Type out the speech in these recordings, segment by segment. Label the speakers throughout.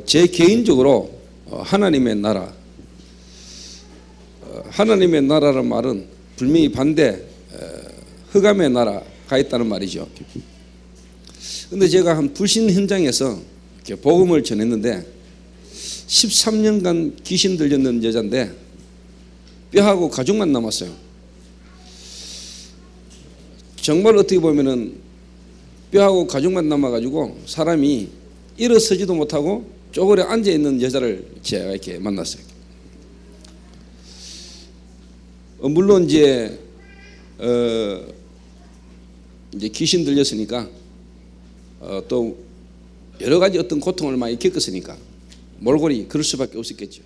Speaker 1: 제 개인적으로 하나님의 나라, 하나님의 나라라는 말은 분명히 반대 흑암의 나라가 있다는 말이죠. 근데 제가 한 불신 현장에서 이렇게 복음을 전했는데 13년간 귀신 들렸는 여자인데 뼈하고 가죽만 남았어요. 정말 어떻게 보면은 뼈하고 가죽만 남아가지고 사람이 일어서지도 못하고 쪼그려 앉아있는 여자를 제가 이렇게 만났어요. 물론 이제 귀신 들렸으니까 또 여러 가지 어떤 고통을 많이 겪었으니까 몰골이 그럴 수밖에 없었겠죠.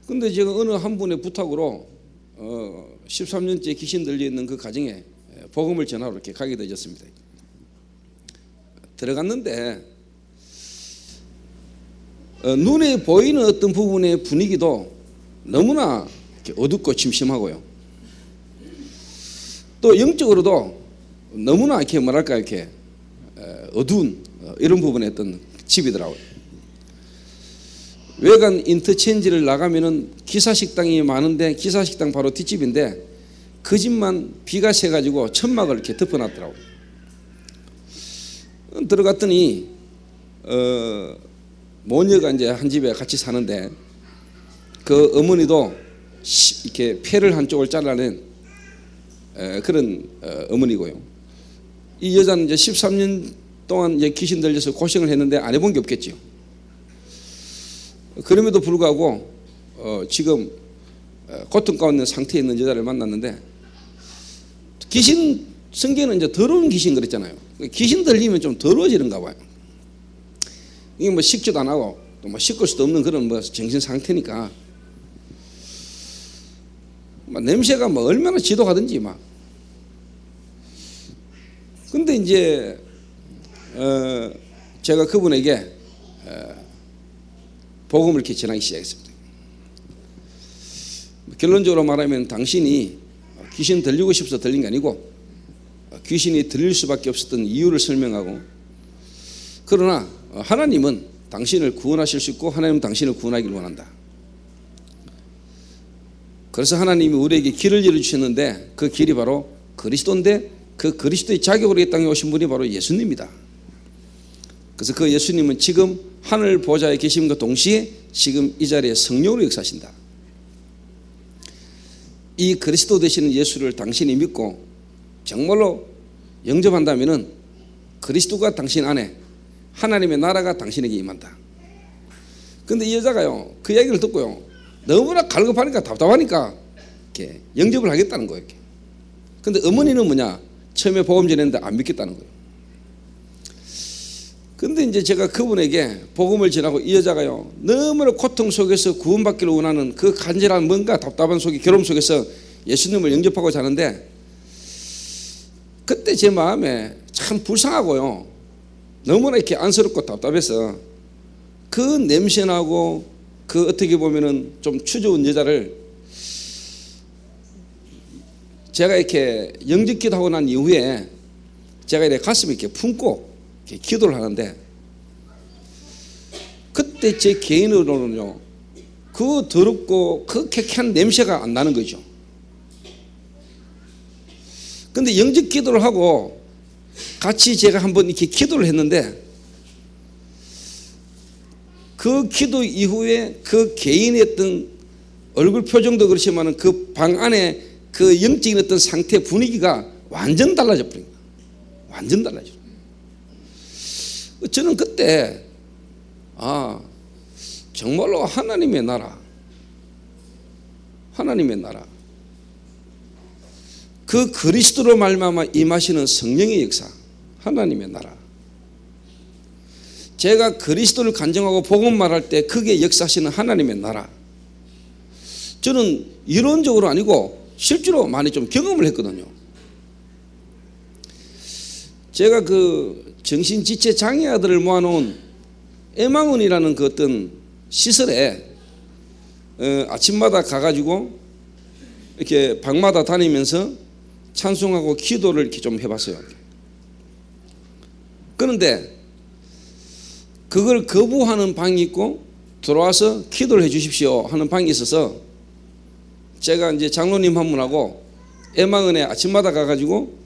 Speaker 1: 근데 제가 어느 한 분의 부탁으로 13년째 귀신 들려 있는 그 가정에 복음을 전하러 이렇게 가게 되었습니다. 들어갔는데 눈에 보이는 어떤 부분의 분위기도 너무나 어둡고 침침하고요. 또 영적으로도 너무나 이렇게 뭐랄까 이렇게 어두운 이런 부분의 어떤 집이더라고요. 외관 인터체인지를 나가면은 기사식당이 많은데 기사식당 바로 뒷집인데 그 집만 비가 새가지고 천막을 이렇게 덮어놨더라고요. 들어갔더니 모녀가 이제 한 집에 같이 사는데 그 어머니도 이렇게 폐를 한쪽을 잘라낸 그런 어머니고요. 이 여자는 이제 13년 동안 이제 귀신 들려서 고생을 했는데 안 해본 게 없겠죠. 그럼에도 불구하고 지금 고통 가운데 상태에 있는 여자를 만났는데 귀신 성경에는 이제 더러운 귀신 그랬잖아요. 귀신 들리면 좀 더러워지는가 봐요. 이게 뭐 식지도 안 하고 또 뭐 씻을 수도 없는 그런 뭐 정신 상태니까 막 냄새가 뭐 얼마나 지독하든지 막. 근데 이제 제가 그분에게 복음을 이렇게 전하기 시작했습니다. 결론적으로 말하면 당신이 귀신 들리고 싶어서 들린 게 아니고 귀신이 들릴 수밖에 없었던 이유를 설명하고, 그러나 하나님은 당신을 구원하실 수 있고 하나님은 당신을 구원하기를 원한다. 그래서 하나님이 우리에게 길을 열어주셨는데 그 길이 바로 그리스도인데 그 그리스도의 자격으로 이 땅에 오신 분이 바로 예수님이다. 그래서 그 예수님은 지금 하늘 보좌에 계심과 동시에 지금 이 자리에 성령으로 역사하신다. 이 그리스도 되시는 예수를 당신이 믿고 정말로 영접한다면은 그리스도가 당신 안에 하나님의 나라가 당신에게 임한다. 근데 이 여자가요 그 이야기를 듣고요 너무나 갈급하니까 답답하니까 이렇게 영접을 하겠다는 거예요. 이렇게. 근데 어머니는 뭐냐, 처음에 복음 전했는데 안 믿겠다는 거예요. 근데 이제 제가 그분에게 복음을 전하고 이 여자가요 너무나 고통 속에서 구원받기를 원하는 그 간절한 뭔가 답답한 속에 괴로움 속에서 예수님을 영접하고 자는데, 그때 제 마음에 참 불쌍하고요 너무나 이렇게 안쓰럽고 답답해서 그 냄새나고 그 어떻게 보면은 좀 추저운 여자를 제가 이렇게 영접기도 하고 난 이후에 제가 이렇게 가슴에 이렇게 품고 이렇게 기도를 하는데, 그때 제 개인으로는요 그 더럽고 그 쾌쾌한 냄새가 안 나는 거죠. 근데 영접 기도를 하고 같이 제가 한번 이렇게 기도를 했는데 그 기도 이후에 그 개인의 어떤 얼굴 표정도 그렇지만 그 방 안에 그 영적인 어떤 상태 분위기가 완전 달라져 버린 거예요. 완전 달라져. 저는 그때 정말로 하나님의 나라, 하나님의 나라, 그 그리스도로 말미암아 임하시는 성령의 역사, 하나님의 나라. 제가 그리스도를 간증하고 복음 말할 때 그게 역사하시는 하나님의 나라. 저는 이론적으로 아니고 실제로 많이 좀 경험을 했거든요. 제가 그 정신지체 장애 아들을 모아놓은 애망원이라는 그 어떤 시설에 아침마다 가가지고 이렇게 방마다 다니면서 찬송하고 기도를 이렇게 좀 해봤어요. 그런데 그걸 거부하는 방이 있고 들어와서 기도를 해 주십시오 하는 방이 있어서 제가 이제 장로님 한 분하고 애망은에 아침마다 가가지고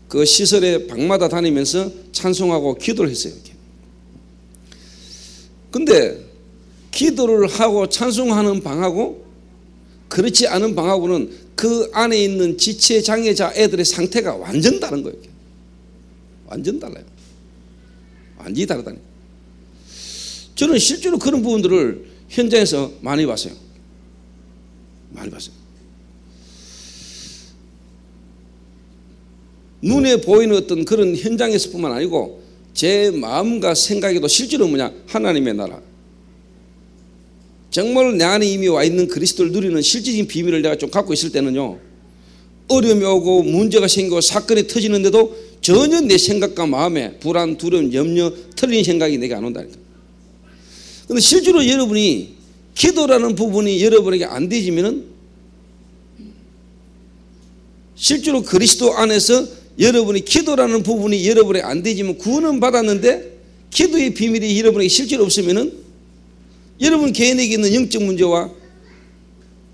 Speaker 1: 그 시설의 방마다 다니면서 찬송하고 기도를 했어요. 근데 기도를 하고 찬송하는 방하고 그렇지 않은 방하고는 그 안에 있는 지체 장애자 애들의 상태가 완전 다른 거예요. 완전 달라요. 완전히 다르다니. 저는 실제로 그런 부분들을 현장에서 많이 봤어요. 많이 봤어요. 눈에 보이는 어떤 그런 현장에서뿐만 아니고 제 마음과 생각에도 실제로 뭐냐, 하나님의 나라, 정말 내 안에 이미 와 있는 그리스도를 누리는 실질적인 비밀을 내가 좀 갖고 있을 때는요, 어려움이 오고 문제가 생기고 사건이 터지는데도 전혀 내 생각과 마음에 불안, 두려움, 염려, 틀린 생각이 내게 안 온다니까. 그런데 실제로 여러분이 기도라는 부분이 여러분에게 안 되지면은 실제로 그리스도 안에서 여러분이 기도라는 부분이 여러분에게 안 되지만 구원은 받았는데 기도의 비밀이 여러분에게 실제로 없으면은 여러분 개인에게 있는 영적 문제와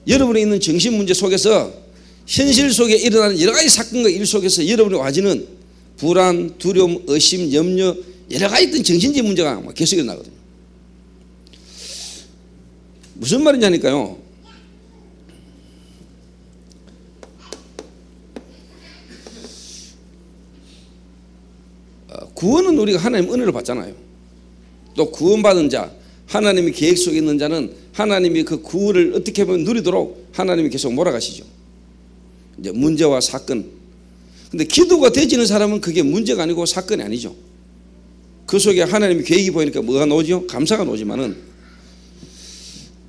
Speaker 1: 여러분에 있는 정신 문제 속에서 현실 속에 일어나는 여러 가지 사건과 일 속에서 여러분이 와지는 불안, 두려움, 의심, 염려, 여러 가지 있던 정신적 문제가 계속 일어나거든요. 무슨 말이냐니까요. 구원은 우리가 하나님 은혜를 받잖아요. 또 구원받은 자, 하나님의 계획 속에 있는 자는 하나님이 그 구원을 어떻게 보면 누리도록 하나님이 계속 몰아가시죠. 이제 문제와 사건. 근데 기도가 되지는 사람은 그게 문제가 아니고 사건이 아니죠. 그 속에 하나님의 계획이 보이니까 뭐가 나오죠? 감사가 나오지만은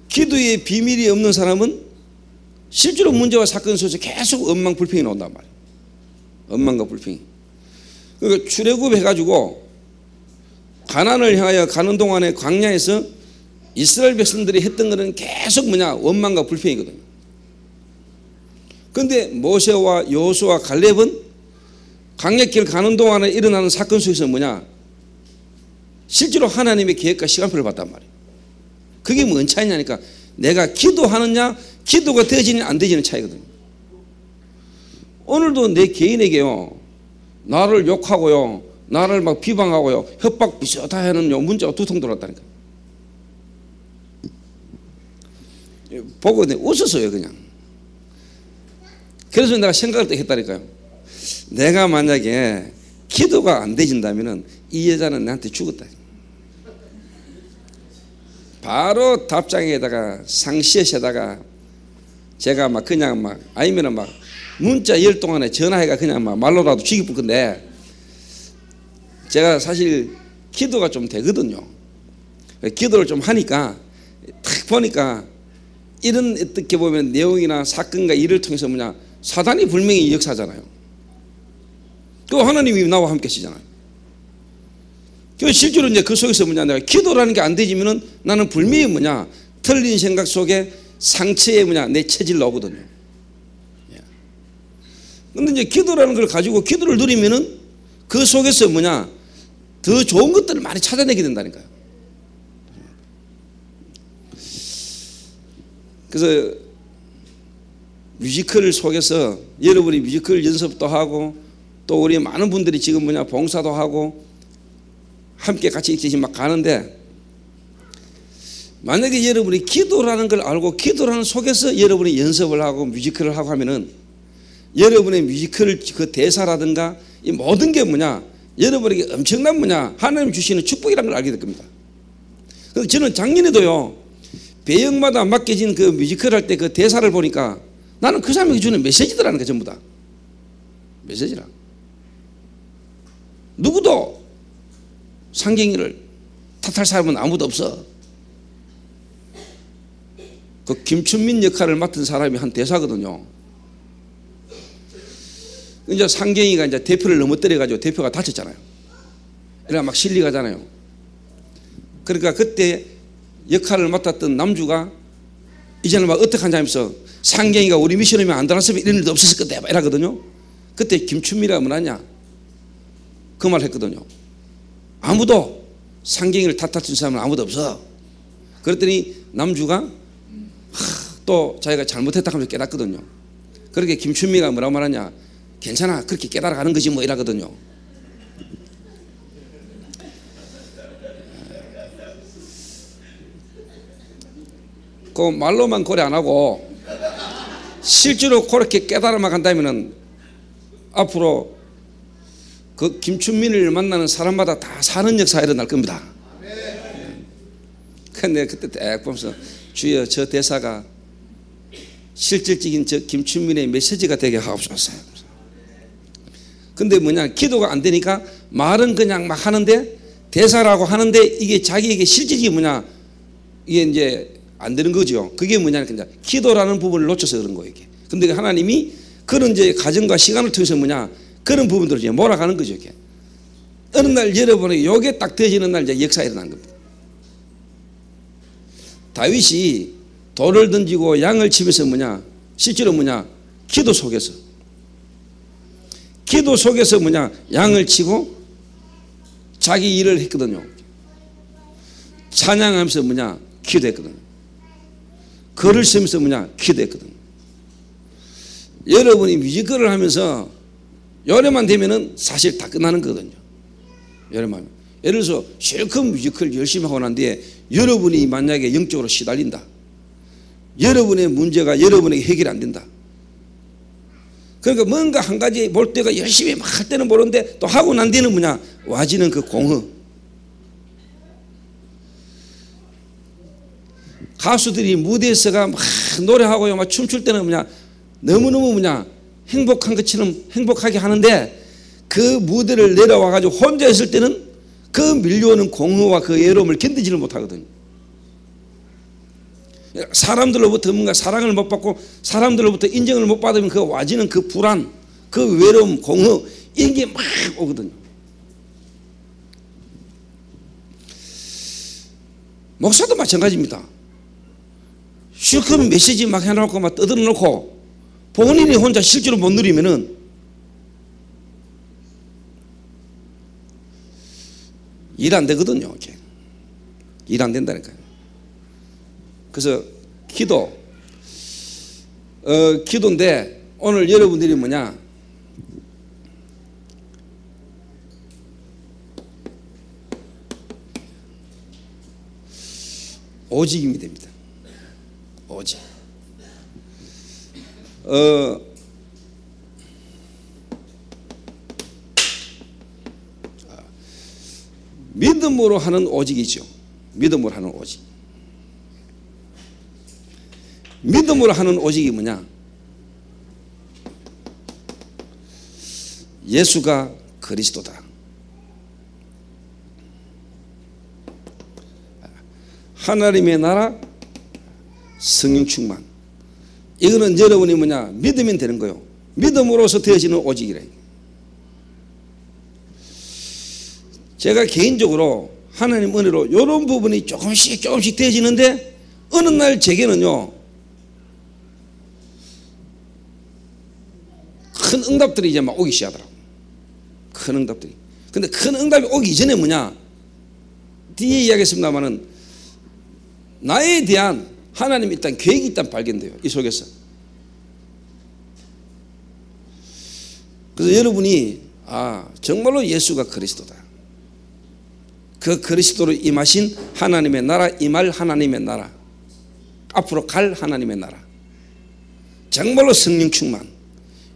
Speaker 1: 기도의 비밀이 없는 사람은 실제로 문제와 사건 속에서 계속 원망 불평이 나온단 말이에요. 원망과 불평이. 그러니까 출애굽 해가지고 가나안을 향하여 가는 동안에 광야에서 이스라엘 백성들이 했던 것은 계속 뭐냐, 원망과 불평이거든요. 그런데 모세와 여호수아 갈렙은 광야길 가는 동안에 일어나는 사건 속에서 뭐냐, 실제로 하나님의 계획과 시간표를 봤단 말이에요. 그게 뭔 차이냐니까 내가 기도하느냐 기도가 되어지는 안 되어지는 차이거든요. 오늘도 내 개인에게요, 나를 욕하고요, 나를 막 비방하고요, 협박 비슷하게 하는 문자가 2통 들어왔다니까. 보고 웃었어요 그냥. 그래서 내가 생각을 또 했다니까요. 내가 만약에 기도가 안 되진다면 이 여자는 나한테 죽었다. 바로 답장에다가 상시에다가 제가 막 그냥 막 아니면은 막 문자 10 동안에 전화해가 그냥 막 말로라도 죽이고 건데, 제가 사실 기도가 좀 되거든요. 기도를 좀 하니까 탁 보니까 이런 어떻게 보면 내용이나 사건과 일을 통해서 뭐냐, 사단이 분명히 역사잖아요. 그 하나님이 나와 함께 하시잖아요. 실제로 이제 그 속에서 뭐냐, 내가 기도라는 게 안 되지면은 나는 분명히 뭐냐, 틀린 생각 속에 상처에 뭐냐, 내 체질 나오거든요. 근데 이제 기도라는 걸 가지고 기도를 누리면은 그 속에서 뭐냐, 더 좋은 것들을 많이 찾아내게 된다니까요. 그래서 뮤지컬 속에서 여러분이 뮤지컬 연습도 하고 또 우리 많은 분들이 지금 뭐냐, 봉사도 하고 함께 같이 이렇게 막 가는데, 만약에 여러분이 기도라는 걸 알고 기도라는 속에서 여러분이 연습을 하고 뮤지컬을 하고 하면은 여러분의 뮤지컬 그 대사라든가 이 모든 게 뭐냐, 여러분에게 엄청난 뭐냐, 하나님 주시는 축복이라는 걸 알게 될 겁니다. 그래서 저는 작년에도요, 배역마다 맡겨진 그 뮤지컬 할 때 그 대사를 보니까 나는 그 사람에게 주는 메시지더라는 거, 전부 다 메시지라. 누구도 상경이를 탓할 사람은 아무도 없어. 그 김춘민 역할을 맡은 사람이 한 대사거든요. 이제 상경이가 이제 대표를 넘어뜨려가지고 대표가 다쳤잖아요. 이래가 막 실리가잖아요. 그러니까 그때 역할을 맡았던 남주가 이제는 막 어떡하냐 하면서 상경이가 우리 미션이면 안 들어왔으면 이런 일도 없었을 건데 이러거든요. 그때 김춘민이가 뭐라냐, 그 말 했거든요. 아무도 상경이를 탓할 사람은 아무도 없어. 그랬더니 남주가 또 자기가 잘못했다 하면서 깨닫거든요. 그렇게 김춘미가 뭐라고 말하냐, 괜찮아, 그렇게 깨달아가는 거지 뭐 이러거든요. 그 말로만 고려 안 하고 실제로 그렇게 깨달아만 간다면은 앞으로 그 김춘민을 만나는 사람마다 다 사는 역사가 일어날 겁니다. 근데 그때 딱 보면서 주여 저 대사가 실질적인 저 김춘민의 메시지가 되게 하옵소서. 근데 뭐냐, 기도가 안 되니까 말은 그냥 막 하는데, 대사라고 하는데 이게 자기에게 실질이 뭐냐, 이게 이제 안 되는 거죠. 그게 뭐냐, 그냥 기도라는 부분을 놓쳐서 그런 거예요. 이게. 근데 하나님이 그런 이제 과정과 시간을 통해서 뭐냐, 그런 부분들을 이제 몰아가는 거죠. 이게. 어느 날 여러분이 요게 딱 되어지는 날 이제 역사가 일어난 겁니다. 다윗이 돌을 던지고 양을 치면서 뭐냐, 실제로 뭐냐, 기도 속에서 뭐냐, 양을 치고 자기 일을 했거든요. 찬양하면서 뭐냐, 기도했거든요. 글을 쓰면서 뭐냐, 기도했거든요. 여러분이 뮤지컬을 하면서 요래만 되면은 사실 다 끝나는 거거든요. 요래만. 예를 들어서 실컷 뮤지컬 열심히 하고 난 뒤에 여러분이 만약에 영적으로 시달린다, 여러분의 문제가 여러분에게 해결이 안 된다. 그러니까 뭔가 한 가지 볼 때가 열심히 막 할 때는 모르는데 또 하고 난 뒤에는 뭐냐, 와지는 그 공허. 가수들이 무대에서가 막 노래하고 막 춤출 때는 뭐냐, 너무너무 뭐냐, 행복한 것처럼 행복하게 하는데 그 무대를 내려와 가지고 혼자 있을 때는 그 밀려오는 공허와 그 외로움을 견디지를 못하거든요. 사람들로부터 뭔가 사랑을 못 받고 사람들로부터 인정을 못 받으면 그 와지는 그 불안, 그 외로움, 공허, 이런 게 막 오거든요. 목사도 마찬가지입니다. 실컷 메시지 막 해놓고 막 떠들어 놓고 본인이 혼자 실제로 못 누리면은 일 안 되거든요. 일 안 된다니까요. 그래서 기도인데 오늘 여러분들이 뭐냐, 오직임이 됩니다. 오직. 믿음으로 하는 오직이죠. 믿음으로 하는 오직. 믿음으로 하는 오직이 뭐냐, 예수가 그리스도다. 하나님의 나라, 성령 충만. 이거는 여러분이 뭐냐, 믿으면 되는 거예요. 믿음으로서 되어지는 오직이래. 제가 개인적으로 하나님 은혜로 이런 부분이 조금씩 되어지는데 어느 날 제게는요, 큰 응답들이 이제 막 오기 시작하더라고요. 큰 응답들이. 근데 큰 응답이 오기 전에 뭐냐, 뒤에 이야기했습니다만은 나에 대한 하나님이 일단 계획이 일단 발견돼요. 이 속에서. 그래서 여러분이 정말로 예수가 그리스도다. 그 그리스도로 임하신 하나님의 나라, 임할 하나님의 나라, 앞으로 갈 하나님의 나라, 정말로 성령 충만.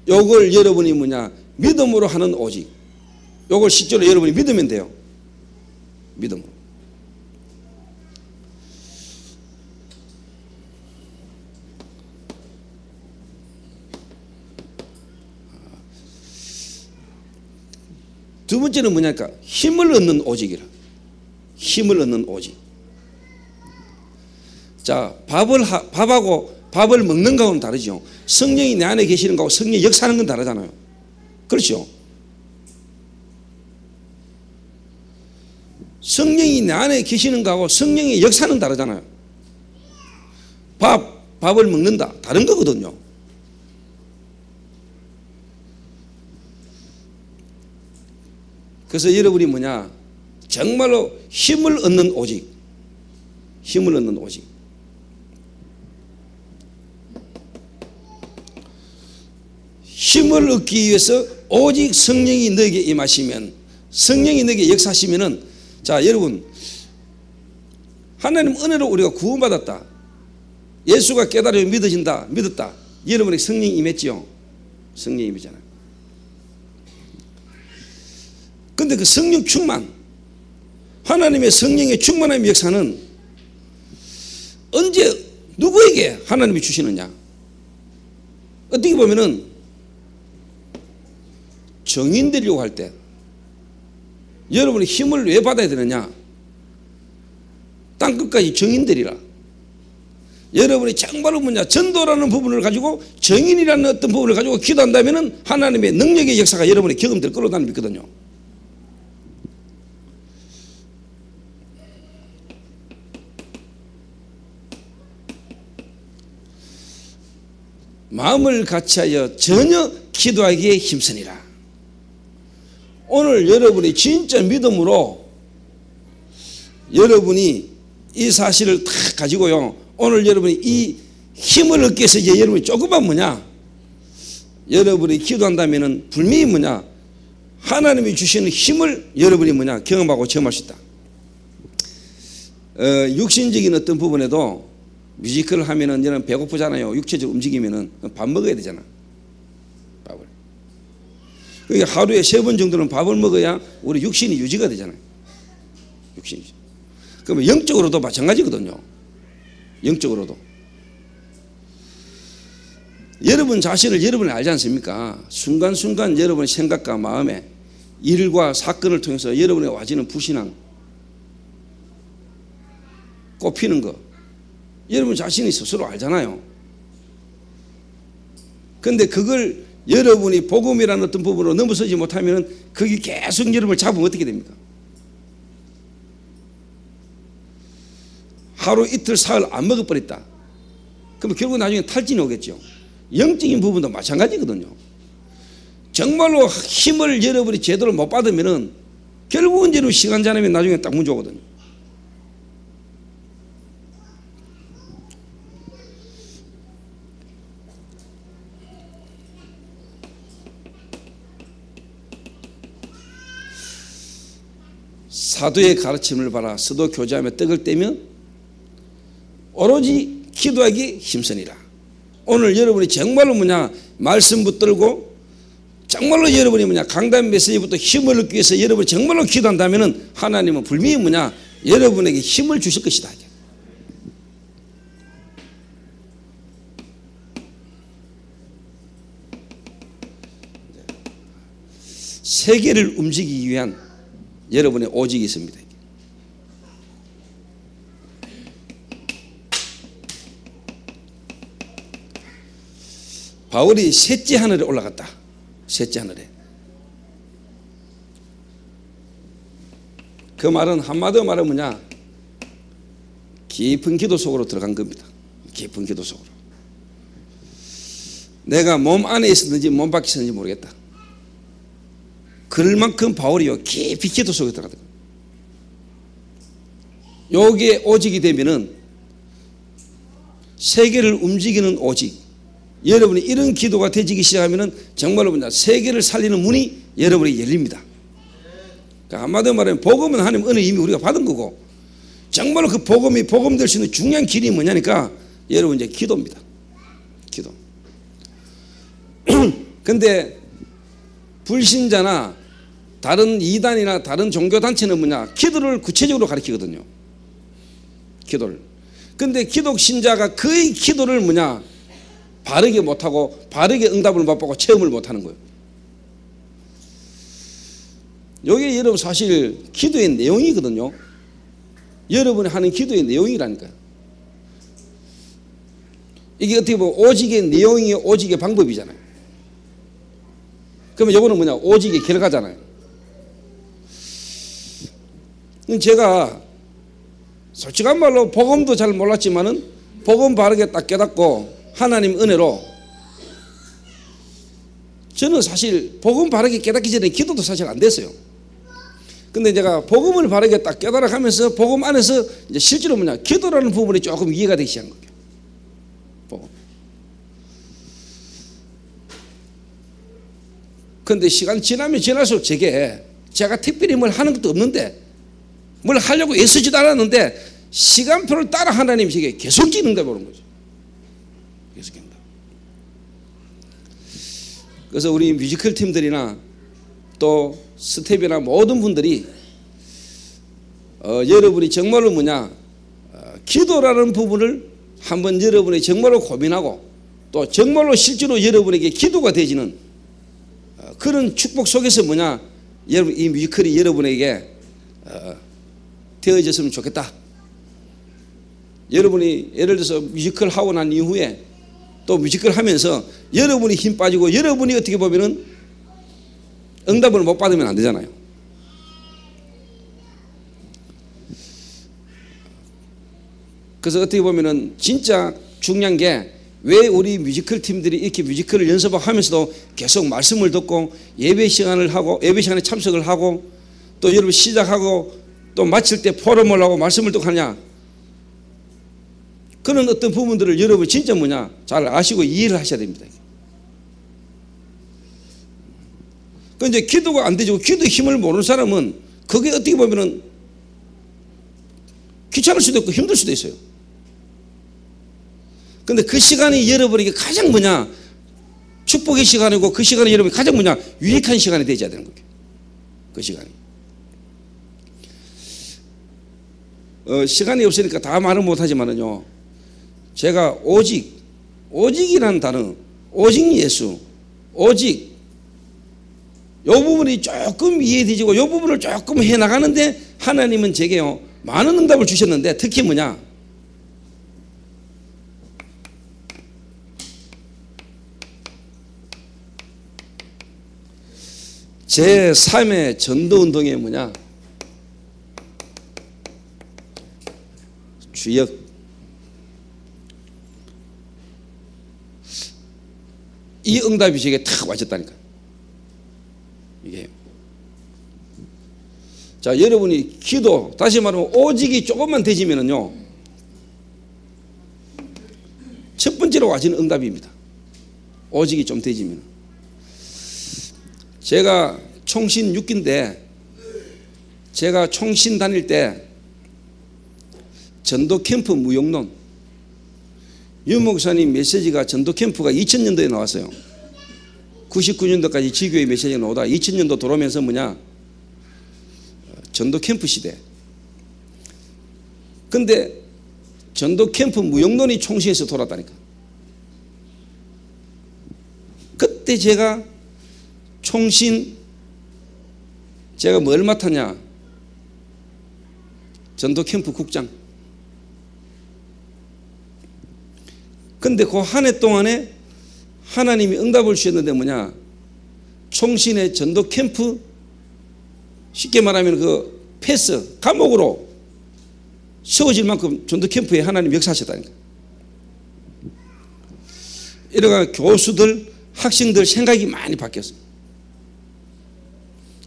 Speaker 1: 요걸 여러분이 뭐냐, 믿음으로 하는 오직. 요걸 실제로 여러분이 믿으면 돼요. 믿음으로. 두 번째는 뭐냐니까 힘을 얻는 오직이라. 힘을 얻는 오직. 자, 밥을 먹는 거하고는 다르죠. 성령이 내 안에 계시는 거하고 성령이 역사하는 건 다르잖아요. 그렇죠? 성령이 내 안에 계시는 거하고 성령의 역사는 다르잖아요. 밥을 먹는다, 다른 거거든요. 그래서 여러분이 뭐냐, 정말로 힘을 얻는 오직, 힘을 얻는 오직. 힘을 얻기 위해서 오직 성령이 너에게 임하시면, 성령이 너에게 역사하시면은, 자 여러분, 하나님 은혜로 우리가 구원받았다, 예수가 깨달아 믿어진다, 믿었다, 여러분에게 성령이 임했지요. 성령이 임했잖아요. 근데 그 성령 충만, 하나님의 성령의 충만함의 역사는 언제 누구에게 하나님이 주시느냐? 어떻게 보면은 정인 되려고 할 때 여러분이 힘을 왜 받아야 되느냐? 땅끝까지 정인 되리라. 여러분이 정말로 전도라는 부분을 가지고, 정인이라는 어떤 부분을 가지고 기도한다면 하나님의 능력의 역사가 여러분의 경험될 거로 나는 믿거든요. 마음을 같이하여 전혀 기도하기에 힘쓰니라. 오늘 여러분이 진짜 믿음으로 여러분이 이 사실을 다 가지고요, 오늘 여러분이 이 힘을 얻기 위해서 이제 여러분이 조금만 여러분이 기도한다면은 분명히 하나님이 주시는 힘을 여러분이 경험하고 체험할 수 있다. 육신적인 어떤 부분에도 뮤지컬을 하면은 여러분 배고프잖아요. 육체적으로 움직이면은 밥 먹어야 되잖아. 밥을. 그러니까 하루에 3번 정도는 밥을 먹어야 우리 육신이 유지가 되잖아요. 육신이. 그러면 영적으로도 마찬가지거든요. 영적으로도. 여러분 자신을 여러분이 알지 않습니까? 순간순간 여러분의 생각과 마음에 일과 사건을 통해서 여러분의 와지는 불신앙, 꼽히는 거, 여러분 자신이 스스로 알잖아요. 그런데 그걸 여러분이 복음이라는 어떤 부분으로 넘어서지 못하면 그게 계속 여러분을 잡으면 어떻게 됩니까? 하루 이틀 사흘 안 먹어버렸다. 그러면 결국 나중에 탈진이 오겠죠. 영적인 부분도 마찬가지거든요. 정말로 힘을 여러분이 제대로 못 받으면 결국은 여러분 시간 지나면 나중에 딱 문제 오거든요. 사도의 가르침을 봐라. 서도 교제하며 떡을 떼면 오로지 기도하기 힘쓰니라. 오늘 여러분이 정말로 말씀 붙들고 정말로 여러분이 강단 메시지부터 힘을 얻기 위해서 여러분이 정말로 기도한다면 하나님은 분명히 여러분에게 힘을 주실 것이다. 세계를 움직이기 위한 여러분의 오직이 있습니다. 바울이 셋째 하늘에 올라갔다. 셋째 하늘에. 그 말은 한마디로 말하면 깊은 기도 속으로 들어간 겁니다. 깊은 기도 속으로. 내가 몸 안에 있었는지 몸 밖에 있었는지 모르겠다. 그럴 만큼 바울이요 깊이 기도 속에 들어가다. 요게 오직이 되면은 세계를 움직이는 오직. 여러분이 이런 기도가 되지기 시작하면은 정말로 세계를 살리는 문이 여러분이 열립니다. 그러니까 한마디로 말하면 복음은 하나님 은혜 이미 우리가 받은 거고, 정말로 그 복음이 복음될 수 있는 중요한 길이 뭐냐니까 여러분 이제 기도입니다. 기도. 근데 불신자나 다른 이단이나 다른 종교단체는 기도를 구체적으로 가르치거든요. 기도를. 근데 기독 신자가 거의 기도를 바르게 못하고 바르게 응답을 못 받고 체험을 못하는 거예요. 이게 여러분 사실 기도의 내용이거든요. 여러분이 하는 기도의 내용이라니까요. 이게 어떻게 보면 오직의 내용이 오직의 방법이잖아요. 그러면 이거는 오직의 결과잖아요. 제가 솔직한 말로 복음도 잘 몰랐지만은 복음 바르게 딱 깨닫고 하나님 은혜로 저는 사실 복음 바르게 깨닫기 전에 기도도 사실 안 됐어요. 근데 제가 복음을 바르게 딱 깨달아가면서 복음 안에서 이제 실제로 뭐냐, 기도라는 부분이 조금 이해가 되기 시작한 거예요. 복음. 근데 시간 지나면 지날수록 제가 특별히 뭘 하는 것도 없는데, 뭘 하려고 애쓰지도 않았는데 시간표를 따라 하나님이 제게 계속 기능돼 보는 거죠. 계속 기능돼. 그래서 우리 뮤지컬 팀들이나 또 스텝이나 모든 분들이 여러분이 정말로 뭐냐, 기도라는 부분을 한번 여러분이 정말로 고민하고 또 정말로 실제로 여러분에게 기도가 되지는 그런 축복 속에서 뭐냐, 여러분 이 뮤지컬이 여러분에게 되어졌으면 좋겠다. 여러분이 예를 들어서 뮤지컬 하고 난 이후에 또 뮤지컬 하면서 여러분이 힘 빠지고 여러분이 어떻게 보면은 응답을 못 받으면 안 되잖아요. 그래서 어떻게 보면은 진짜 중요한 게, 왜 우리 뮤지컬 팀들이 이렇게 뮤지컬을 연습하면서도 계속 말씀을 듣고 예배 시간을 하고 예배 시간에 참석을 하고 또 여러분 시작하고 또 마칠 때 포럼을 하고 말씀을 또 하냐, 그런 어떤 부분들을 여러분 진짜 뭐냐 잘 아시고 이해를 하셔야 됩니다. 그런데 기도가 안 되죠. 기도의 힘을 모르는 사람은 그게 어떻게 보면은 귀찮을 수도 있고 힘들 수도 있어요. 근데 그 시간이 여러분에게 가장 뭐냐 축복의 시간이고, 그 시간이 여러분이 가장 뭐냐 유익한 시간이 되어야 되는 거예요. 그 시간이. 시간이 없으니까 다 말은 못하지만은요, 제가 오직이라는 단어, 오직 예수, 오직 이 부분이 조금 이해되지고 이 부분을 조금 해나가는데 하나님은 제게요 많은 응답을 주셨는데, 특히 뭐냐, 제 3의 전도운동에 뭐냐, 주역, 이 응답이 제게 탁 와졌다니까. 이게 자, 여러분이 기도, 다시 말하면 오직이 조금만 되지면은요 첫 번째로 와지는 응답입니다. 오직이 좀 되지면. 제가 총신 6기인데 제가 총신 다닐 때 전도 캠프 무용론, 유 목사님 메시지가 전도 캠프가 2000년도에 나왔어요. 99년도까지 지교의 메시지가 나오다 2000년도 들어오면서 뭐냐 전도 캠프 시대. 근데 전도 캠프 무용론이 총신에서 돌았다니까. 그때 제가 총신, 제가 뭘 맡았냐, 전도 캠프 국장. 근데 그 한 해 동안에 하나님이 응답을 주셨는데 뭐냐, 총신의 전도 캠프, 쉽게 말하면 그 패스, 감옥으로 세워질 만큼 전도 캠프에 하나님 역사하셨다니까. 이러가 교수들, 학생들 생각이 많이 바뀌었어요.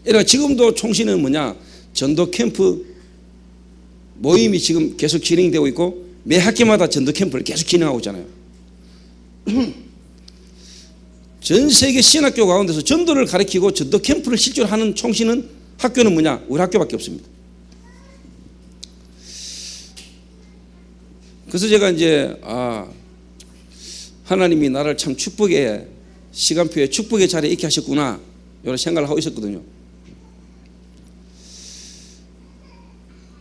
Speaker 1: 이러가 지금도 총신은 뭐냐, 전도 캠프 모임이 지금 계속 진행되고 있고 매 학기마다 전도 캠프를 계속 진행하고 있잖아요. 전 세계 신학교 가운데서 전도를 가르치고 전도 캠프를 실제로 하는 총신은 학교는 뭐냐, 우리 학교밖에 없습니다. 그래서 제가 이제 하나님이 나를 참 축복의 시간표에 축복의 자리에 있게 하셨구나 이런 생각을 하고 있었거든요.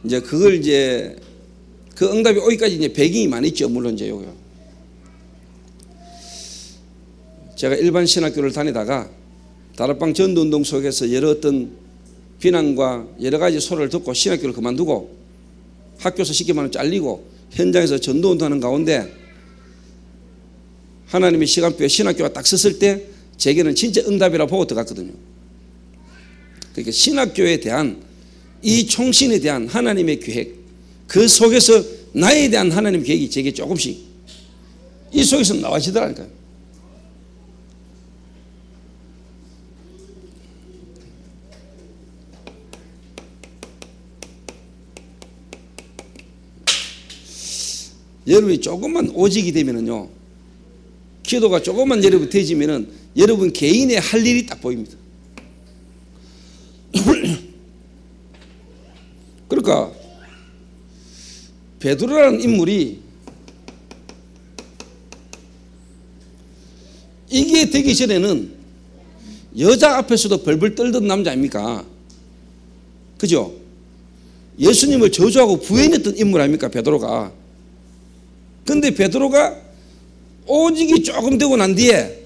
Speaker 1: 이제 그걸 이제 그 응답이 오기까지 이제 배경이 많이 있죠. 물론 이제 요거 제가 일반 신학교를 다니다가 다락방 전도운동 속에서 여러 어떤 비난과 여러 가지 소리를 듣고 신학교를 그만두고 학교에서 쉽게 말하면 잘리고 현장에서 전도운동하는 가운데 하나님의 시간표에 신학교가 딱 섰을 때 제게는 진짜 응답이라 보고 들어갔거든요. 그러니까 신학교에 대한 이 총신에 대한 하나님의 계획, 그 속에서 나에 대한 하나님의 계획이 제게 조금씩 이 속에서 나와지더라니까요. 여러분이 조금만 오직이 되면은요, 기도가 조금만 여러분 되지면은 여러분 개인의 할 일이 딱 보입니다. 그러니까 베드로라는 인물이 이게 되기 전에는 여자 앞에서도 벌벌 떨던 남자 아닙니까? 그죠? 예수님을 저주하고 부인했던 인물 아닙니까? 베드로가. 근데 베드로가 오직이 조금 되고 난 뒤에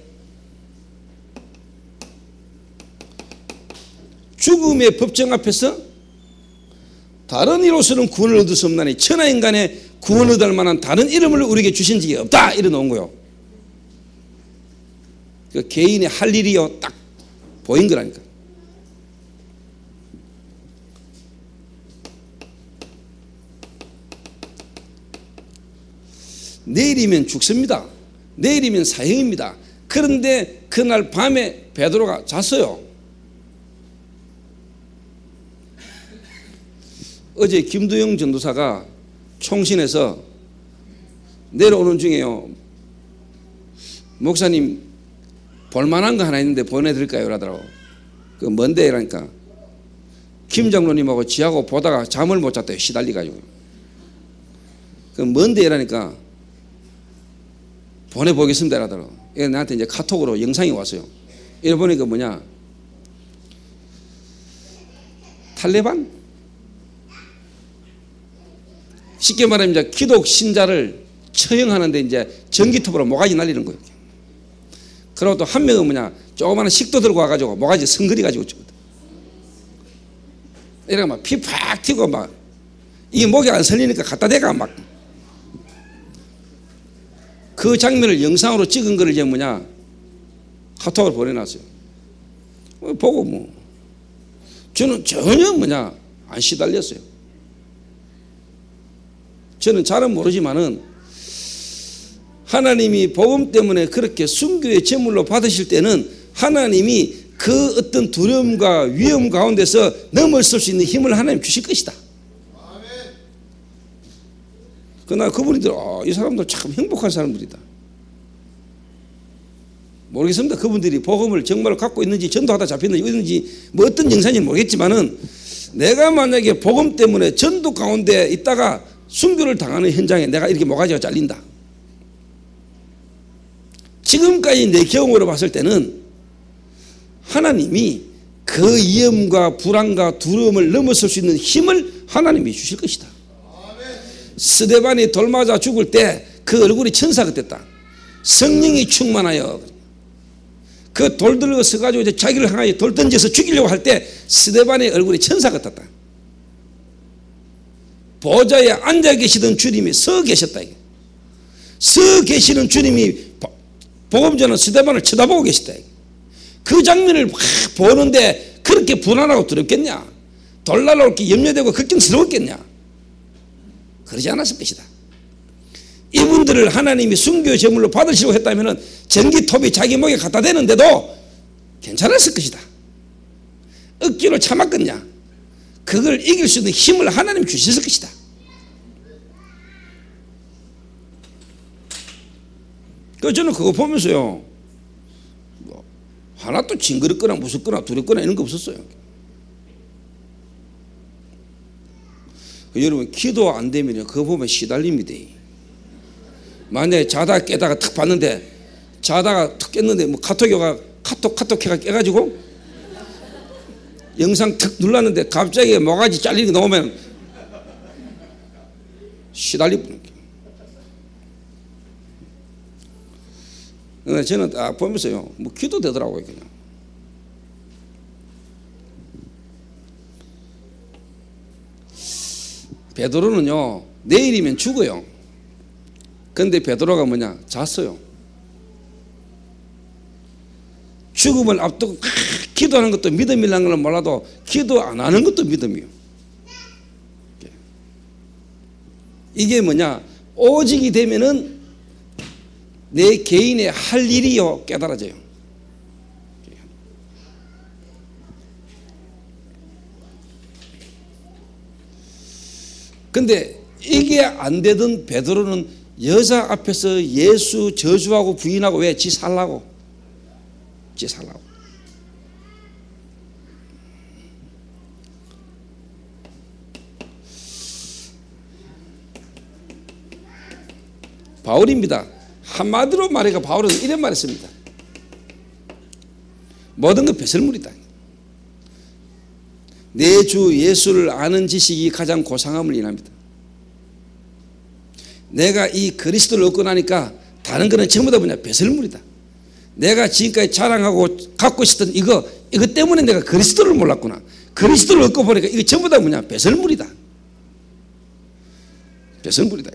Speaker 1: 죽음의 법정 앞에서 다른 이로서는 구원을 얻을 수 없나니 천하인간의 구원을 얻을 만한 다른 이름을 우리에게 주신 적이 없다 이러놓은 거예요. 그 개인의 할 일이요 딱 보인 거라니까. 내일이면 죽습니다. 내일이면 사형입니다. 그런데 그날 밤에 베드로가 잤어요. 어제 김두영 전도사가 총신에서 내려오는 중에요, 목사님 볼만한 거 하나 있는데 보내드릴까요? 그러더라고. 그 뭔데? 이러니까 김 장로님하고 지하고 보다가 잠을 못 잤대요. 시달리가지고. 그 뭔데? 이러니까 보내보겠습니다. 이러더라고. 나한테 이제 카톡으로 영상이 왔어요. 이래 보니까 뭐냐, 탈레반? 쉽게 말하면 이제 기독 신자를 처형하는데 이제 전기톱으로 모가지 날리는 거예요. 그리고 또 한 명은 뭐냐, 조그마한 식도 들고 와가지고 모가지 성거리 가지고 죽거든. 이래가 막 피 팍 튀고 막 이게 목이 안 설리니까 갖다 대가 막. 그 장면을 영상으로 찍은 거를 이제 뭐냐, 카톡으로 보내놨어요. 보고 뭐 저는 전혀 뭐냐 안 시달렸어요. 저는 잘은 모르지만은 하나님이 복음 때문에 그렇게 순교의 제물로 받으실 때는 하나님이 그 어떤 두려움과 위험 가운데서 넘어설 수 있는 힘을 하나님 주실 것이다. 그러나 그분들 이 사람들 참 행복한 사람들이다. 모르겠습니다. 그분들이 복음을 정말로 갖고 있는지 전도하다 잡혔는지 뭐 어떤 영상인지 모르겠지만은 내가 만약에 복음 때문에 전도 가운데 있다가 순교를 당하는 현장에 내가 이렇게 모가지가 잘린다. 지금까지 내 경험으로 봤을 때는 하나님이 그 위험과 불안과 두려움을 넘어설 수 있는 힘을 하나님이 주실 것이다. 스데반이 돌 맞아 죽을 때 그 얼굴이 천사 같았다. 성령이 충만하여 그 돌 들고 서가지고 이제 자기를 향하여 돌 던져서 죽이려고 할 때 스데반의 얼굴이 천사 같았다. 보좌에 앉아 계시던 주님이 서 계셨다. 서 계시는 주님이 복음 전하는 스데반을 쳐다보고 계시다. 그 장면을 막 보는데 그렇게 불안하고 두렵겠냐? 돌 날아올 게 염려되고 걱정스러웠겠냐? 그러지 않았을 것이다. 이분들을 하나님이 순교 제물로 받으시려고 했다면 전기톱이 자기 목에 갖다 대는데도 괜찮았을 것이다. 억지로 참았겠냐? 그걸 이길 수 있는 힘을 하나님 주셨을 것이다. 그래서 저는 그거 보면서요, 뭐 하나도 징그럽거나 무섭거나 두렵거나 이런 거 없었어요. 여러분 기도 안 되면 그거 보면 시달립니다. 만약에 자다가 깨다가 탁 봤는데 자다가 탁 깼는데 뭐 카톡 해가 깨가지고 영상 탁 눌렀는데 갑자기 모가지 잘리는 거 나오면 시달리는 거예요. 저는 딱 보면서요, 뭐 기도 되더라고요. 그냥 베드로는요 내일이면 죽어요. 근데 베드로가 뭐냐, 잤어요. 죽음을 앞두고 기도하는 것도 믿음이라는 걸 몰라도 기도 안 하는 것도 믿음이에요. 이게 뭐냐, 오직이 되면은 내 개인의 할 일이요 깨달아져요. 근데 이게 안 되던 베드로는 여자 앞에서 예수 저주하고 부인하고 왜? 지 살라고. 지 살라고. 바울입니다. 한마디로 말해가 바울은 이런 말했습니다. 모든 것 배설물이다. 내 주 예수를 아는 지식이 가장 고상함을 인합니다. 내가 이 그리스도를 얻고 나니까 다른 거는 전부 다 뭐냐? 배설물이다. 내가 지금까지 자랑하고 갖고 있었던 이거 때문에 내가 그리스도를 몰랐구나. 그리스도를 얻고 보니까 이거 전부 다 뭐냐? 배설물이다. 배설물이다.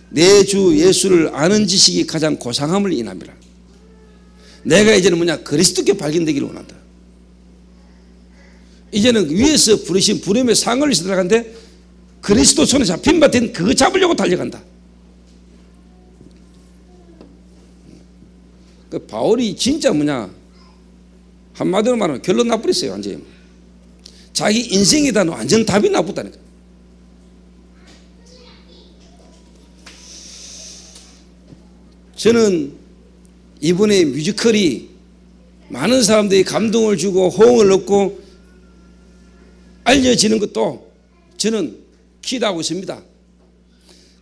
Speaker 1: 내 주 예수를 아는 지식이 가장 고상함을 인함이라. 내가 이제는 뭐냐? 그리스도께 발견되기를 원한다. 이제는 위에서 부르신 부름의 상을 들어간데 그리스도 손에 잡힌 바 된 그거 잡으려고 달려간다. 그 바울이 진짜 뭐냐? 한마디로 말하면 결론 나버렸어요. 완전히 자기 인생에다 완전 답이 나쁘다니까. 저는 이번에 뮤지컬이 많은 사람들이 감동을 주고 호응을 얻고 알려지는 것도 저는 기대하고 있습니다.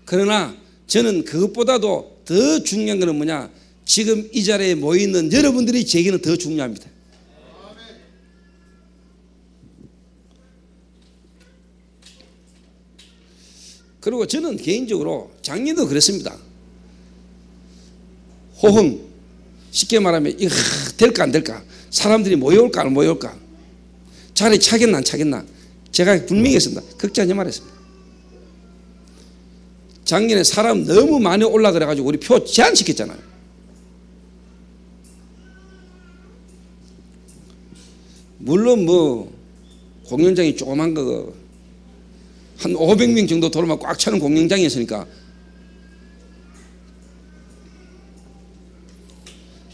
Speaker 1: 그러나 저는 그것보다도 더 중요한 것은 뭐냐? 지금 이 자리에 모여있는 여러분들이 제게는 더 중요합니다. 그리고 저는 개인적으로 작년도 그랬습니다. 호응, 쉽게 말하면 이거 될까 안 될까? 사람들이 모여올까 안 모여올까? 자리 차겠나 안 차겠나? 제가 분명히 했습니다. 걱정하지 말았습니다. 작년에 사람 너무 많이 올라 그래가지고 우리 표 제한시켰잖아요. 물론 뭐 공연장이 조그만 거 한 500명 정도 돌아만 꽉 차는 공연장이었으니까.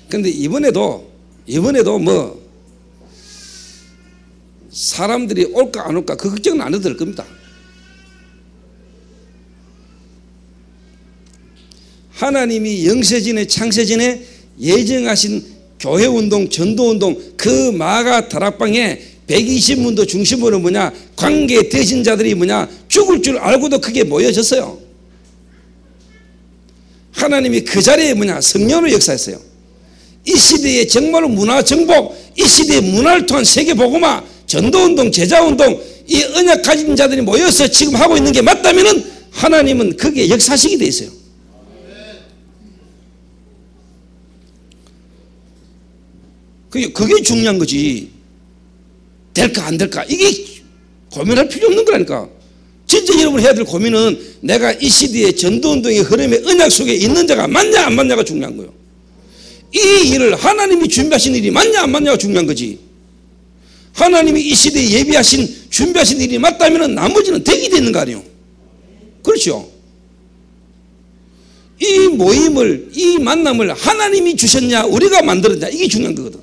Speaker 1: 근데 이번에도 뭐 사람들이 올까 안 올까 그 걱정은 안 해도 될 겁니다. 하나님이 영세전에 창세전에 예정하신 교회운동 전도운동 그 마가 다락방에 120문도 중심으로 뭐냐 관계 되신 자들이 뭐냐 죽을 줄 알고도 크게 모여졌어요. 하나님이 그 자리에 뭐냐 성령으로 역사했어요. 이 시대에 정말로 문화 정복, 이 시대의 문화를 통한 세계 복음화, 전도운동, 제자운동, 이 언약 가진 자들이 모여서 지금 하고 있는 게 맞다면은 하나님은 거기에 역사식이 돼 있어요. 그게 중요한 거지. 될까 안 될까 이게 고민할 필요 없는 거라니까. 진짜 여러분이 해야 될 고민은 내가 이 시대의 전도운동의 흐름의 언약 속에 있는 자가 맞냐 안 맞냐가 중요한 거예요. 이 일을 하나님이 준비하신 일이 맞냐 안 맞냐가 중요한 거지. 하나님이 이 시대에 예비하신 준비하신 일이 맞다면 나머지는 되게 되는 거 아니에요. 그렇죠. 이 모임을 이 만남을 하나님이 주셨냐 우리가 만들었냐 이게 중요한 거거든.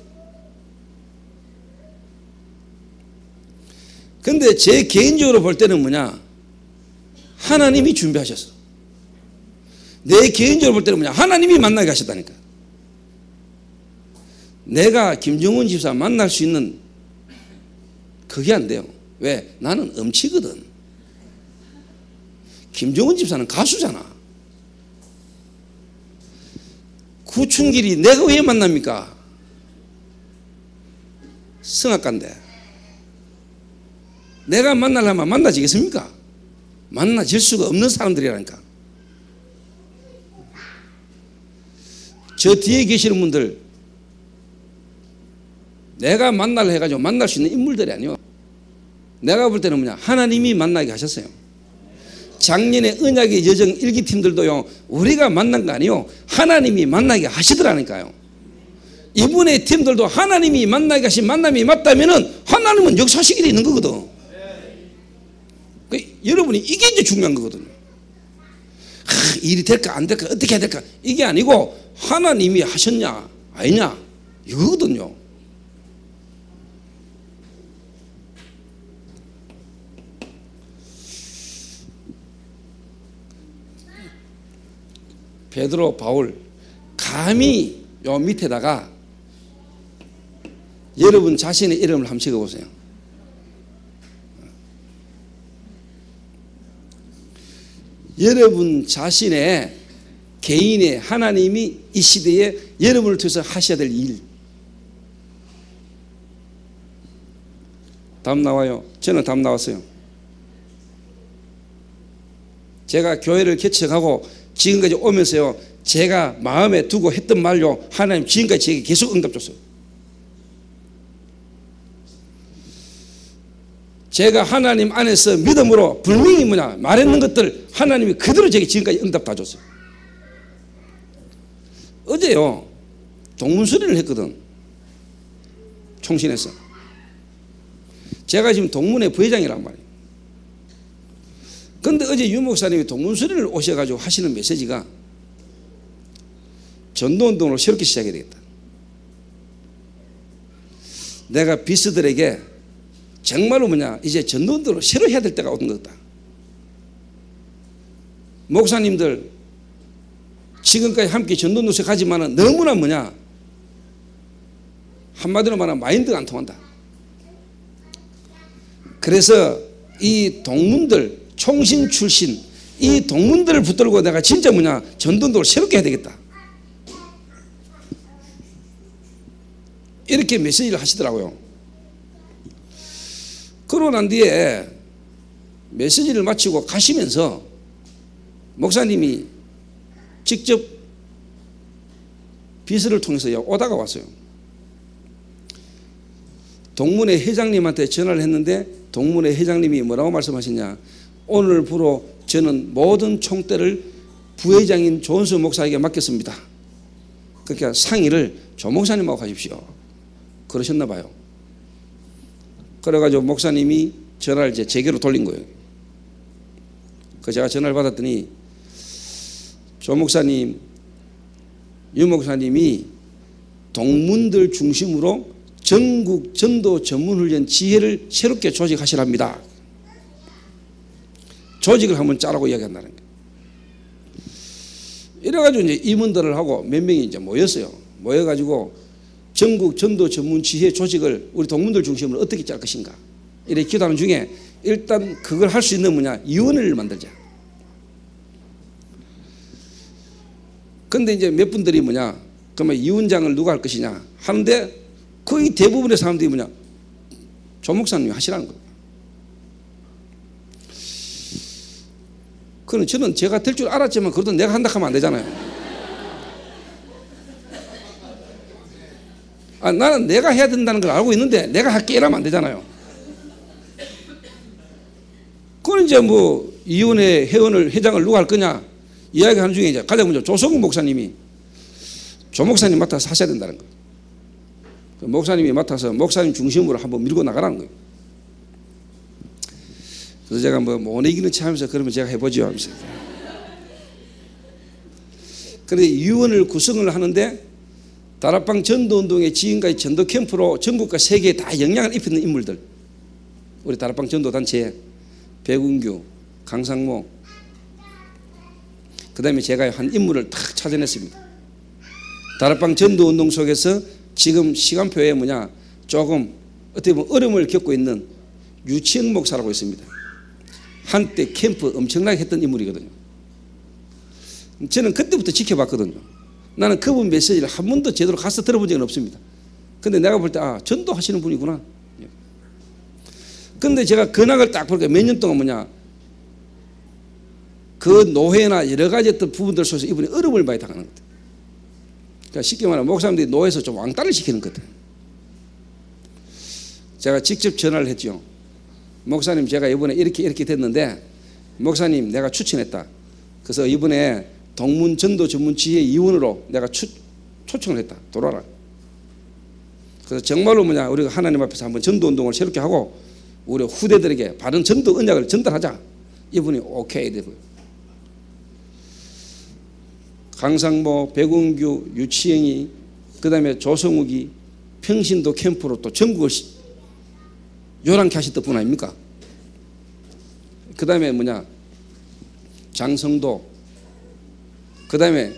Speaker 1: 근데 제 개인적으로 볼 때는 뭐냐 하나님이 준비하셨어. 내 개인적으로 볼 때는 뭐냐 하나님이 만나게 하셨다니까. 내가 김정은 집사 만날 수 있는 그게 안 돼요. 왜? 나는 음치거든. 김정은 집사는 가수잖아. 구충길이 내가 왜 만납니까? 성악가인데 내가 만나려면 만나지겠습니까? 만나질 수가 없는 사람들이라니까. 저 뒤에 계시는 분들 내가 만나려 해가지고 만날 수 있는 인물들이 아니요. 내가 볼 때는 뭐냐 하나님이 만나게 하셨어요. 작년에 언약의 여정 일기팀들도요 우리가 만난 거 아니요 하나님이 만나게 하시더라니까요. 이분의 팀들도 하나님이 만나게 하신 만남이 맞다면은 하나님은 역사식이 되는 거거든. 여러분이 이게 이제 중요한 거거든요. 일이 될까 안 될까 어떻게 해야 될까 이게 아니고 하나님이 하셨냐 아니냐 이거거든요. 베드로, 바울 감히 요 밑에다가 여러분 자신의 이름을 한번 적어보세요. 여러분 자신의 개인의 하나님이 이 시대에 여러분을 통해서 하셔야 될 일. 답 나와요? 저는 답 나왔어요. 제가 교회를 개척하고 지금까지 오면서요, 제가 마음에 두고 했던 말로 하나님 지금까지 제게 계속 응답 줬어요. 제가 하나님 안에서 믿음으로 분명히 말했는 것들 하나님이 그대로 제게 지금까지 응답 다 줬어요. 어제요 동문수리를 했거든. 총신에서. 제가 지금 동문회 부회장이란 말이에요. 그런데 어제 유 목사님이 동문수리를 오셔가지고 하시는 메시지가 전도운동으로 새롭게 시작해야 되겠다. 내가 비스들에게 정말로 이제 전도운동으로 새로 해야 될 때가 오는 거다. 목사님들 지금까지 함께 전도운동에 가지만은 너무나 한마디로 말하면 마인드가 안 통한다. 그래서 이 동문들 총신 출신 이 동문들을 붙들고 내가 진짜 전도운동을 새롭게 해야 되겠다. 이렇게 메시지를 하시더라고요. 그러고 난 뒤에 메시지를 마치고 가시면서 목사님이 직접 비서를 통해서 오다가 왔어요. 동문회 회장님한테 전화를 했는데 동문회 회장님이 뭐라고 말씀하시냐, 오늘부로 저는 모든 총대를 부회장인 조은수 목사에게 맡겼습니다. 그러니까 상의를 조 목사님하고 하십시오. 그러셨나 봐요. 그래가지고 목사님이 전화를 이제 제게로 돌린 거예요. 그 제가 전화를 받았더니 조 목사님, 유 목사님이 동문들 중심으로 전국 전도 전문훈련 지혜를 새롭게 조직하시랍니다. 조직을 한번 짜라고 이야기한다는 거예요. 이래가지고 이제 임원들을 하고 몇 명이 이제 모였어요. 모여가지고 전국 전도 전문 지혜 조직을 우리 동문들 중심으로 어떻게 짤 것인가. 이렇게 기도하는 중에 일단 그걸 할 수 있는 위원회를 만들자. 근데 이제 몇 분들이 그러면 이 위원장을 누가 할 것이냐 하는데 거의 대부분의 사람들이 조 목사님이 하시라는 거예요. 그럼 저는 제가 될 줄 알았지만 그래도 내가 한다 하면 안 되잖아요. 나는 내가 해야 된다는 걸 알고 있는데 내가 할게 이러면 안 되잖아요. 그건 이제 이혼회 회장을 누가 할 거냐 이야기하는 중에 이제 가장 먼저 조성국 목사님이 조 목사님 맡아서 하셔야 된다는 거예요. 목사님이 맡아서 목사님 중심으로 한번 밀고 나가라는 거예요. 그래서 제가 못 이기는 체 하면서 그러면 제가 해보죠 하면서. 그런데 위원을 구성을 하는데 다락방 전도운동의 지금까지 전도 캠프로 전국과 세계에 다 영향을 입히는 인물들, 우리 다락방 전도단체 백운규, 강상모, 그 다음에 제가 한 인물을 탁 찾아냈습니다. 다락방 전도운동 속에서 지금 시간표에 조금 어떻게 보면 어려움을 겪고 있는 유치영 목사라고 있습니다. 한때 캠프 엄청나게 했던 인물이거든요. 저는 그때부터 지켜봤거든요. 나는 그분 메시지를 한 번도 제대로 가서 들어본 적은 없습니다. 근데 내가 볼 때 전도하시는 분이구나. 근데 제가 근황을 딱 보니까 몇 년 동안 그 노회나 여러 가지 어떤 부분들 속에서 이분이 어려움을 많이 당하는 것 같아요. 그러니까 쉽게 말하면 목사님들이 노회에서 좀 왕따를 시키는 것 같아요. 제가 직접 전화를 했죠. 목사님, 제가 이번에 이렇게 됐는데 목사님 내가 추천했다. 그래서 이번에 동문 전도 전문 지혜 위원으로 내가 초청을 했다. 돌아라. 그래서 정말로 우리가 하나님 앞에서 한번 전도 운동을 새롭게 하고 우리 후대들에게 바른 전도 언약을 전달하자. 이분이 오케이 되고요. 강상모, 백운규, 유치영이, 그 다음에 조성욱이 평신도 캠프로 또 전국을 요란케 하셨던 분 아닙니까? 그 다음에 장성도, 그 다음에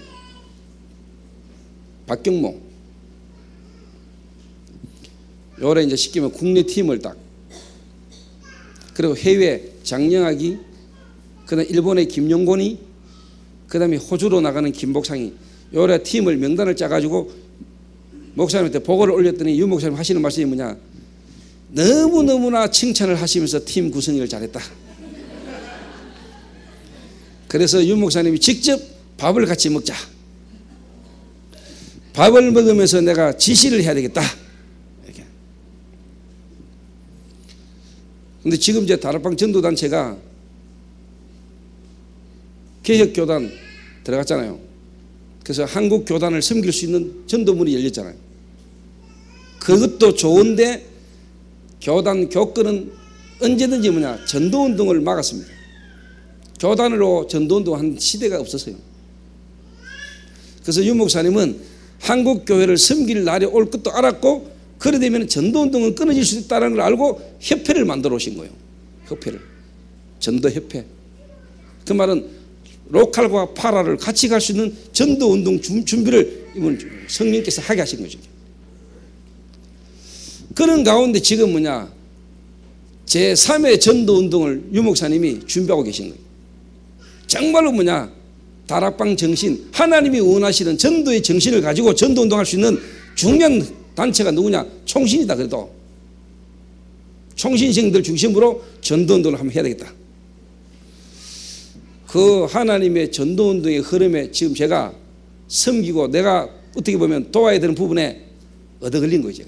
Speaker 1: 박경모, 요래 이제 시키면 국내 팀을 딱, 그리고 해외 장영학이, 그 다음에 일본의 김용곤이, 그 다음에 호주로 나가는 김복상이, 요래 팀을 명단을 짜가지고 목사님한테 보고를 올렸더니 유 목사님 하시는 말씀이 뭐냐, 너무너무나 칭찬을 하시면서 팀 구성을 잘했다. 그래서 유 목사님이 직접 밥을 같이 먹자, 밥을 먹으면서 내가 지시를 해야 되겠다, 이렇게. 근데 지금 이제 다락방 전도단체가 개혁교단 들어갔잖아요. 그래서 한국 교단을 섬길 수 있는 전도문이 열렸잖아요. 그것도 좋은데 교단 교권은 언제든지 뭐냐, 전도운동을 막았습니다. 교단으로 전도운동한 시대가 없었어요. 그래서 유 목사님은 한국 교회를 섬길 날이 올 것도 알았고, 그래 되면 전도운동은 끊어질 수 있다는 걸 알고 협회를 만들어 오신 거예요. 협회를, 전도협회. 그 말은 로컬과 파라를 같이 갈 수 있는 전도운동 준비를 이번 성령께서 하게 하신 거죠. 그런 가운데 지금 뭐냐, 제3의 전도운동을 유 목사님이 준비하고 계신 거예요. 정말로 뭐냐, 다락방 정신, 하나님이 원하시는 전도의 정신을 가지고 전도운동할 수 있는 중요한 단체가 누구냐, 총신이다. 그래도 총신생들 중심으로 전도운동을 한번 해야 되겠다. 그 하나님의 전도운동의 흐름에 지금 제가 섬기고 내가 어떻게 보면 도와야 되는 부분에 얻어 걸린 거죠.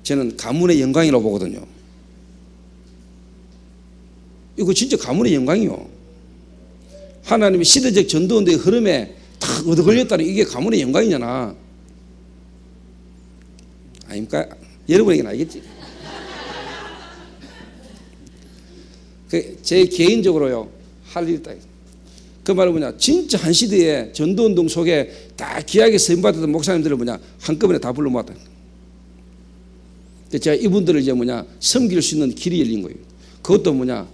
Speaker 1: 저는 가문의 영광이라고 보거든요. 이거 진짜 가문의 영광이요. 하나님의 시대적 전도운동의 흐름에 딱 얻어 걸렸다는 이게 가문의 영광이잖아. 아닙니까? 여러분에게는 알겠지? 제 개인적으로요, 할 일이 딱, 그 말은 뭐냐, 진짜 한 시대에 전도운동 속에 다 귀하게 쓰임받았던 목사님들을 뭐냐, 한꺼번에 다 불러 모았다. 제가 이분들을 이제 뭐냐, 섬길 수 있는 길이 열린 거예요. 그것도 뭐냐,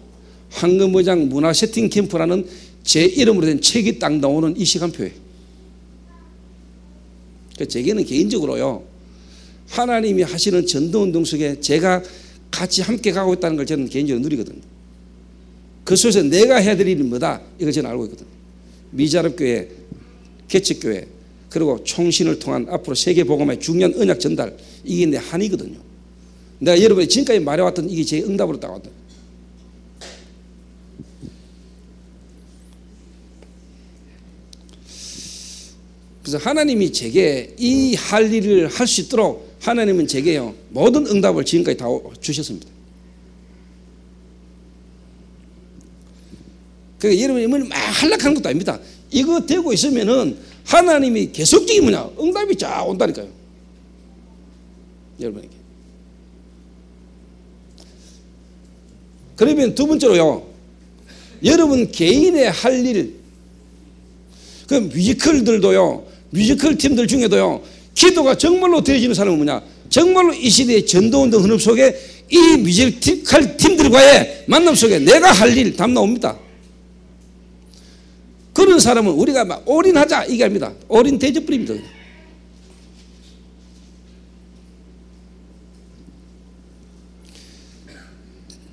Speaker 1: 황금의장 문화 세팅 캠프라는 제 이름으로 된 책이 딱 나오는 이 시간표에. 제게는 개인적으로요, 하나님이 하시는 전도운동 속에 제가 같이 함께 가고 있다는 걸 저는 개인적으로 누리거든요. 그 속에서 내가 해야 될 일은 뭐다, 이걸 저는 알고 있거든요. 미자립교회, 개척교회, 그리고 총신을 통한 앞으로 세계복음의 중요한 언약 전달, 이게 내 한이거든요. 내가 여러분이 지금까지 말해왔던 이게 제 응답으로 따왔다. 그래서 하나님이 제게 이 할 일을 할 수 있도록 하나님은 제게요, 모든 응답을 지금까지 다 주셨습니다. 그러니까 여러분이 막 한락하는 것도 아닙니다. 이거 되고 있으면은 하나님이 계속적인 뭐냐, 응답이 쫙 온다니까요. 여러분에게. 그러면 두 번째로요, 여러분 개인의 할 일, 그 뮤지컬들도요, 뮤지컬 팀들 중에도요, 기도가 정말로 되어지는 사람은 뭐냐, 정말로 이 시대의 전도운동 흐름 속에 이 뮤지컬 팀들과의 만남 속에 내가 할 일 담 나옵니다. 그런 사람은 우리가 막 올인하자 이게 아닙니다. 올인 대접불입니다.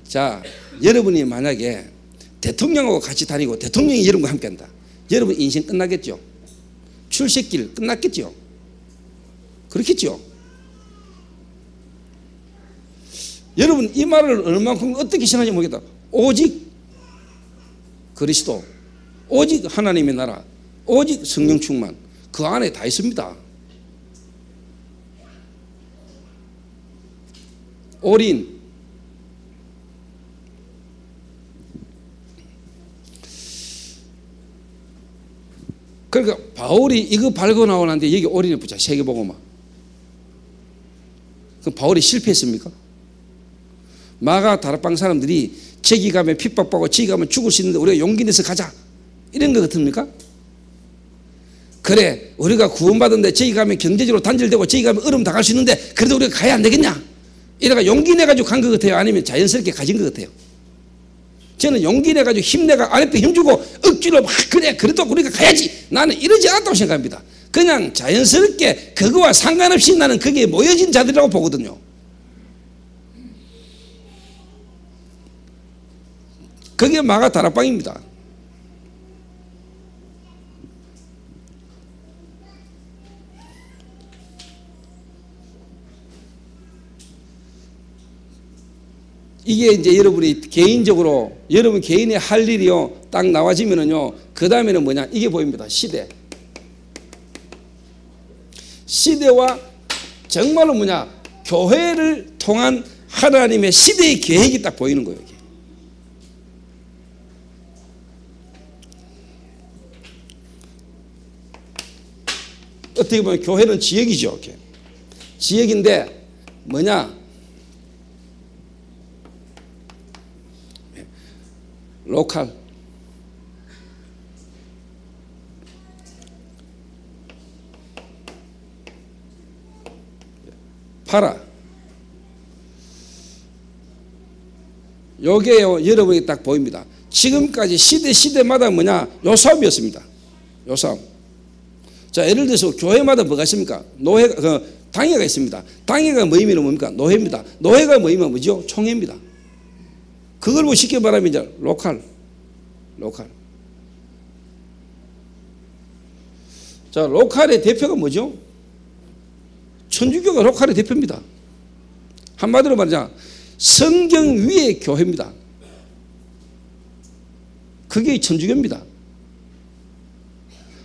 Speaker 1: 자, 여러분이 만약에 대통령하고 같이 다니고 대통령이 여러분과 함께 한다. 여러분 인생 끝나겠죠? 출세길 끝났겠죠? 그렇겠죠? 여러분 이 말을 얼마만큼 어떻게 생각하는지 모르겠다. 오직 그리스도, 오직 하나님의 나라, 오직 성령 충만, 그 안에 다 있습니다. 올인. 그러니까 바울이 이거 발고 나오는데 여기 올인을 붙자. 세계복음화. 그럼 바울이 실패했습니까? 마가 다락방 사람들이 저기 가면 핍박받고 저기 가면 죽을 수 있는데 우리가 용기 내서 가자, 이런 거 같습니까? 그래, 우리가 구원받은데 저기 가면 경제적으로 단절되고 저기 가면 얼음 당할 수 있는데 그래도 우리가 가야 안 되겠냐, 이래가 용기 내가지고 간 것 같아요? 아니면 자연스럽게 가진 것 같아요? 저는 용기 내가지고 힘내가 아랫배 힘주고 억지로 막 그래 그래도 우리가 가야지 나는 이러지 않았다고 생각합니다. 그냥 자연스럽게 그거와 상관없이 나는 거기에 모여진 자들이라고 보거든요. 그게 마가 다락방입니다. 이게 이제 여러분이 개인적으로 여러분 개인의 할 일이요 딱 나와지면은요 그 다음에는 뭐냐 이게 보입니다. 시대와 정말로 뭐냐 교회를 통한 하나님의 시대의 계획이 딱 보이는 거예요. 이게. 어떻게 보면 교회는 지역이죠. 이렇게. 지역인데 뭐냐 로컬 파라 요게요 여러분이 딱 보입니다. 지금까지 시대마다 뭐냐 요 싸움이었습니다. 요 싸움. 자 예를 들어서 교회마다 뭐가 있습니까? 노회가 당회가 있습니다. 당회가 모이면 뭡니까? 노회입니다. 노회가 모이면 뭐죠? 총회입니다. 그걸 뭐 쉽게 말하면 이제 로컬. 자, 로컬의 대표가 뭐죠? 천주교가 로컬의 대표입니다. 한마디로 말하자 성경 위의 교회입니다. 그게 천주교입니다.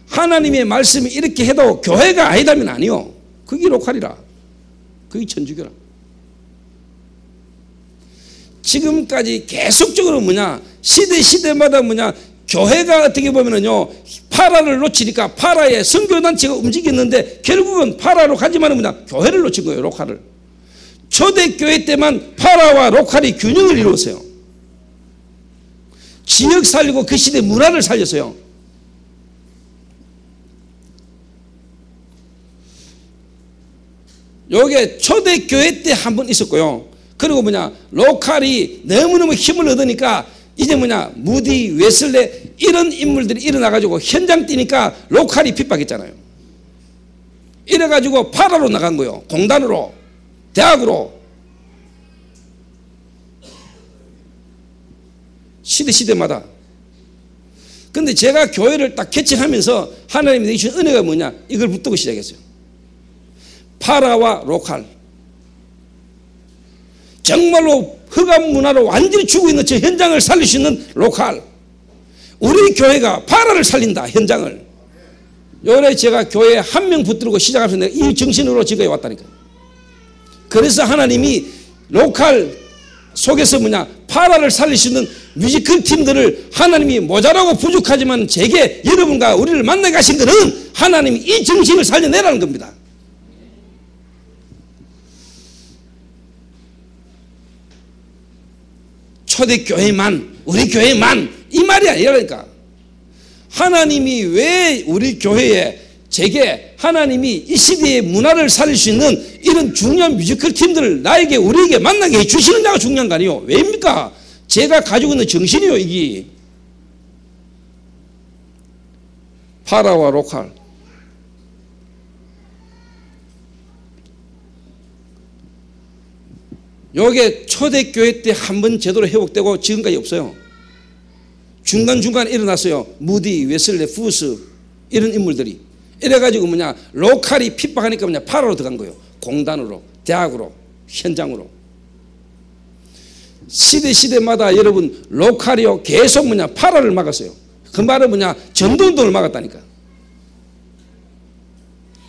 Speaker 1: 하나님의 말씀이 이렇게 해도 교회가 아니다면 아니요. 그게 로컬이라. 그게 천주교라. 지금까지 계속적으로 뭐냐 시대마다 뭐냐 교회가 어떻게 보면은요 파라를 놓치니까 파라의 선교단체가 움직였는데 결국은 파라로 가지만은 뭐냐 교회를 놓친 거예요. 로컬을. 초대교회 때만 파라와 로컬이 균형을 이루었어요. 지역 살리고 그 시대 문화를 살렸어요. 요게 초대교회 때 한 번 있었고요. 그리고 뭐냐 로컬이 너무너무 힘을 얻으니까 이제 뭐냐 무디 웨슬레 이런 인물들이 일어나가지고 현장 뛰니까 로컬이 핍박했잖아요. 이래가지고 파라로 나간 거예요. 공단으로 대학으로 시대마다. 근데 제가 교회를 딱 개척하면서 하나님이 내주신 은혜가 뭐냐 이걸 붙들고 시작했어요. 파라와 로컬. 정말로 흑암 문화로 완전히 죽고 있는 저 현장을 살릴 수 있는 로컬. 우리 교회가 파라를 살린다 현장을. 요래 제가 교회에 한 명 붙들고 시작하면서 내가 이 정신으로 지금까지 왔다니까. 그래서 하나님이 로컬 속에서 뭐냐 파라를 살릴 수 있는 뮤지컬 팀들을 하나님이 모자라고 부족하지만 제게 여러분과 우리를 만나게 하신 것은 하나님이 이 정신을 살려내라는 겁니다. 초대교회만 우리 교회만 이 말이 아니라니까. 하나님이 왜 우리 교회에 제게 하나님이 이 시대의 문화를 살릴 수 있는 이런 중요한 뮤지컬 팀들을 나에게 우리에게 만나게 해주시느냐가 중요한 거 아니에요. 왜입니까? 제가 가지고 있는 정신이요 이게. 파라와 로컬. 요게 초대교회 때 한 번 제대로 회복되고 지금까지 없어요. 중간중간에 일어났어요. 무디, 웨슬레, 푸스 이런 인물들이. 이래가지고 뭐냐 로컬이 핍박하니까 뭐냐 파라로 들어간 거예요. 공단으로, 대학으로, 현장으로. 시대마다 여러분 로컬이요 계속 뭐냐 파라를 막았어요. 그 말은 뭐냐 전도운동을 막았다니까.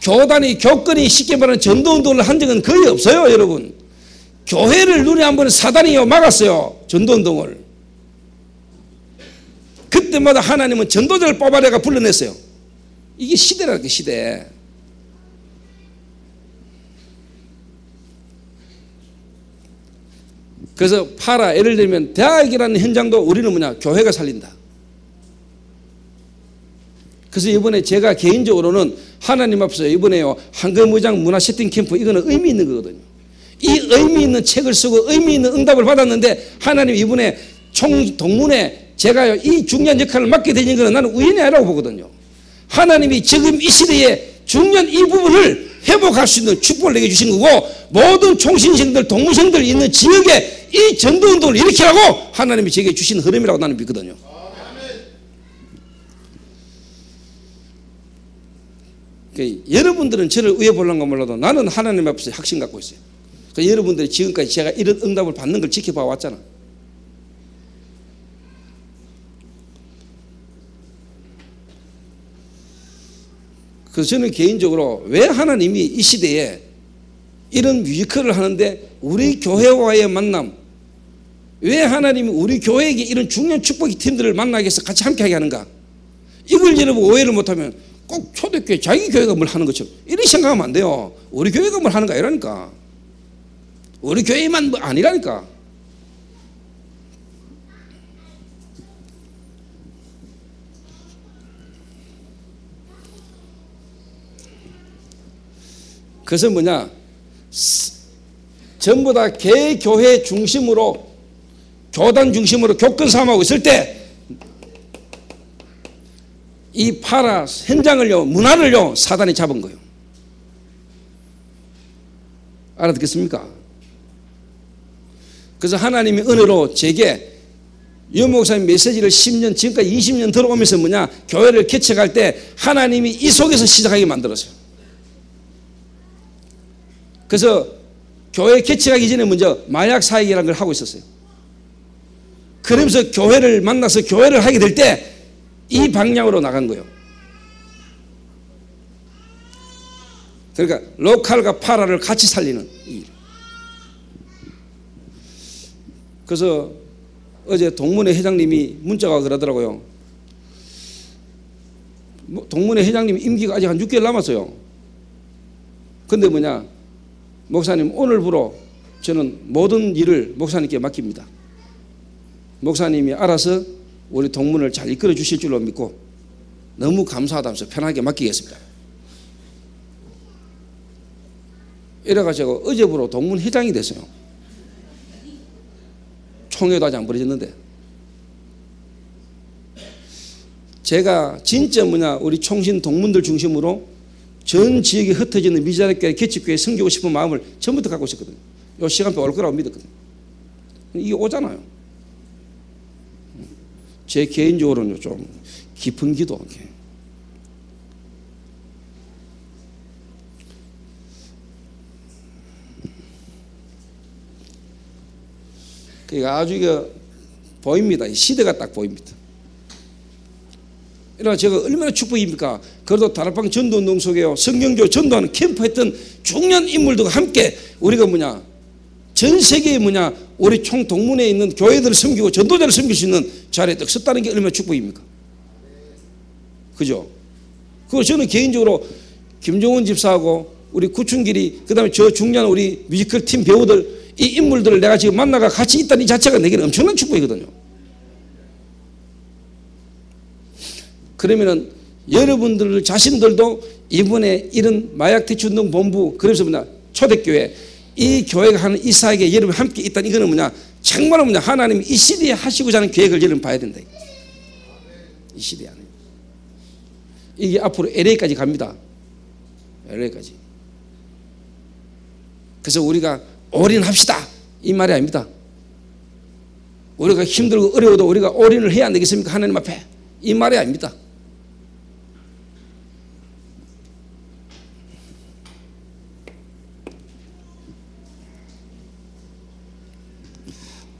Speaker 1: 교단이 교권이 쉽게 말하는 전도운동을 한 적은 거의 없어요. 여러분 교회를 눈에 한 번 사단이요 막았어요. 전도운동을. 그때마다 하나님은 전도자를 뽑아내가 불러냈어요. 이게 시대라는 게 시대. 그래서 파라 예를 들면 대학이라는 현장도 우리는 뭐냐 교회가 살린다. 그래서 이번에 제가 개인적으로는 하나님 앞에서 이번에요 한글무장 문화 세팅 캠프 이거는 의미 있는 거거든요. 이 의미 있는 책을 쓰고 의미 있는 응답을 받았는데 하나님 이번에 총동문회 제가 이 중요한 역할을 맡게 되는 것은 나는 우연이 아니라고 보거든요. 하나님이 지금 이 시대에 중요한 이 부분을 회복할 수 있는 축복을 내게 주신 거고, 모든 총신생들, 동문생들 있는 지역에 이 전도운동을 일으키라고 하나님이 제게 주신 흐름이라고 나는 믿거든요. 그러니까 여러분들은 저를 의해 보려는가 몰라도 나는 하나님 앞에서 확신 갖고 있어요. 그러니까 여러분들이 지금까지 제가 이런 응답을 받는 걸 지켜봐 왔잖아. 그래서 저는 개인적으로 왜 하나님이 이 시대에 이런 뮤지컬을 하는데 우리 교회와의 만남, 왜 하나님이 우리 교회에게 이런 중요한 축복의 팀들을 만나게 해서 같이 함께하게 하는가? 이걸 여러분 오해를 못하면 꼭 초대교회 자기 교회가 뭘 하는 것처럼 이렇게 생각하면 안 돼요. 우리 교회가 뭘 하는 거 아니라니까. 우리 교회만 뭐 아니라니까. 그래서 뭐냐, 전부 다 개교회 중심으로, 교단 중심으로 교권 삼하고 있을 때 이 파라 현장을요, 문화를요, 사단이 잡은 거예요. 알아듣겠습니까? 그래서 하나님의 은혜로 제게 유 목사님 메시지를 10년, 지금까지 20년 들어오면서 뭐냐, 교회를 개척할 때 하나님이 이 속에서 시작하게 만들었어요. 그래서 교회 개척하기 전에 먼저 마약 사역이라는 걸 하고 있었어요. 그러면서 교회를 만나서 교회를 하게 될 때 이 방향으로 나간 거예요. 그러니까 로컬과 파라를 같이 살리는 일. 그래서 어제 동문회 회장님이 문자가 그러더라고요. 동문회 회장님 임기가 아직 한 6개월 남았어요. 근데 뭐냐, 목사님 오늘부로 저는 모든 일을 목사님께 맡깁니다. 목사님이 알아서 우리 동문을 잘 이끌어 주실 줄로 믿고 너무 감사하다면서 편하게 맡기겠습니다. 이래가지고 어제부로 동문 회장이 됐어요. 총회도 아직 안 벌어졌는데. 제가 진짜 뭐냐, 우리 총신 동문들 중심으로 전 지역에 흩어지는 미자립교회, 개척교회 섬기고 싶은 마음을 처음부터 갖고 있었거든요. 이 시간표 올 거라고 믿었거든요. 이게 오잖아요. 제 개인적으로는 좀 깊은 기도. 그러니까 아주 이거 보입니다. 이 시대가 딱 보입니다. 이러나 제가 얼마나 축복입니까? 그래도 다락방 전도운동 속에요, 성경교 전도하는 캠프했던 중요한 인물들과 함께 우리가 뭐냐, 전 세계에 뭐냐, 우리 총 동문회에 있는 교회들을 섬기고 전도자를 섬길 수 있는 자리에 딱 섰다는 게 얼마나 축복입니까? 그죠? 그리고 저는 개인적으로 김종원 집사하고 우리 구춘길이, 그 다음에 저 중요한 우리 뮤지컬 팀 배우들, 이 인물들을 내가 지금 만나가 같이 있다는 이 자체가 내게는 엄청난 축복이거든요. 그러면은 여러분들 자신들도 이번에 이런 마약 대추운동 본부, 그래서 뭐냐, 초대교회, 이 교회가 하는 이 사역에 여러분 함께 있다는 이거는 뭐냐, 정말로 뭐냐, 하나님이 이 시대에 하시고자 하는 계획을 여러분 봐야 된다. 이 시대 안에 이게 앞으로 LA까지 갑니다. LA까지. 그래서 우리가 올인합시다 이 말이 아닙니다. 우리가 힘들고 어려워도 우리가 올인을 해야 안 되겠습니까? 하나님 앞에. 이 말이 아닙니다.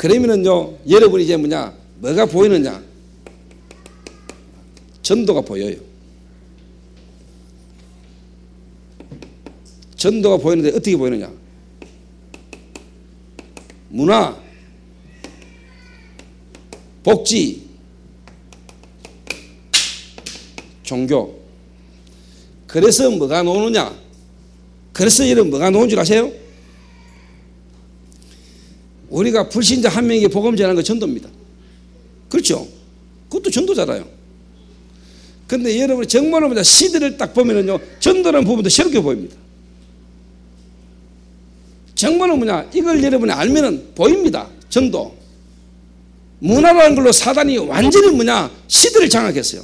Speaker 1: 그러면은요, 여러분이 이제 뭐냐, 뭐가 보이느냐, 전도가 보여요. 전도가 보이는데 어떻게 보이느냐, 문화, 복지, 종교. 그래서 뭐가 나오느냐, 그래서 여러분 뭐가 나온 줄 아세요? 우리가 불신자 한 명에게 복음 전하는 거 전도입니다. 그렇죠? 그것도 전도잖아요. 근데 여러분 정말로 시대를 딱 보면은요, 전도라는 부분도 새롭게 보입니다. 정말로 이걸 여러분이 알면은 보입니다. 전도. 문화라는 걸로 사단이 완전히 시대를 장악했어요.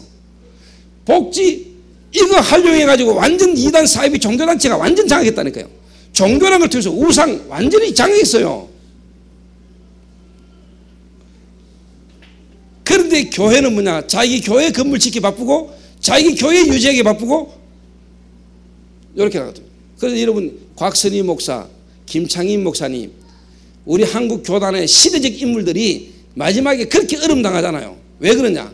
Speaker 1: 복지 이거 활용해가지고 완전 이단 사이비 종교단체가 완전 장악했다니까요. 종교라는 걸 통해서 우상 완전히 장악했어요. 그런데 교회는 자기 교회 건물 짓기 바쁘고 자기 교회 유지하기 바쁘고 이렇게 나가더라고요. 그래서 여러분 곽선희 목사, 김창인 목사님, 우리 한국 교단의 시대적 인물들이 마지막에 그렇게 어려움당하잖아요. 왜 그러냐?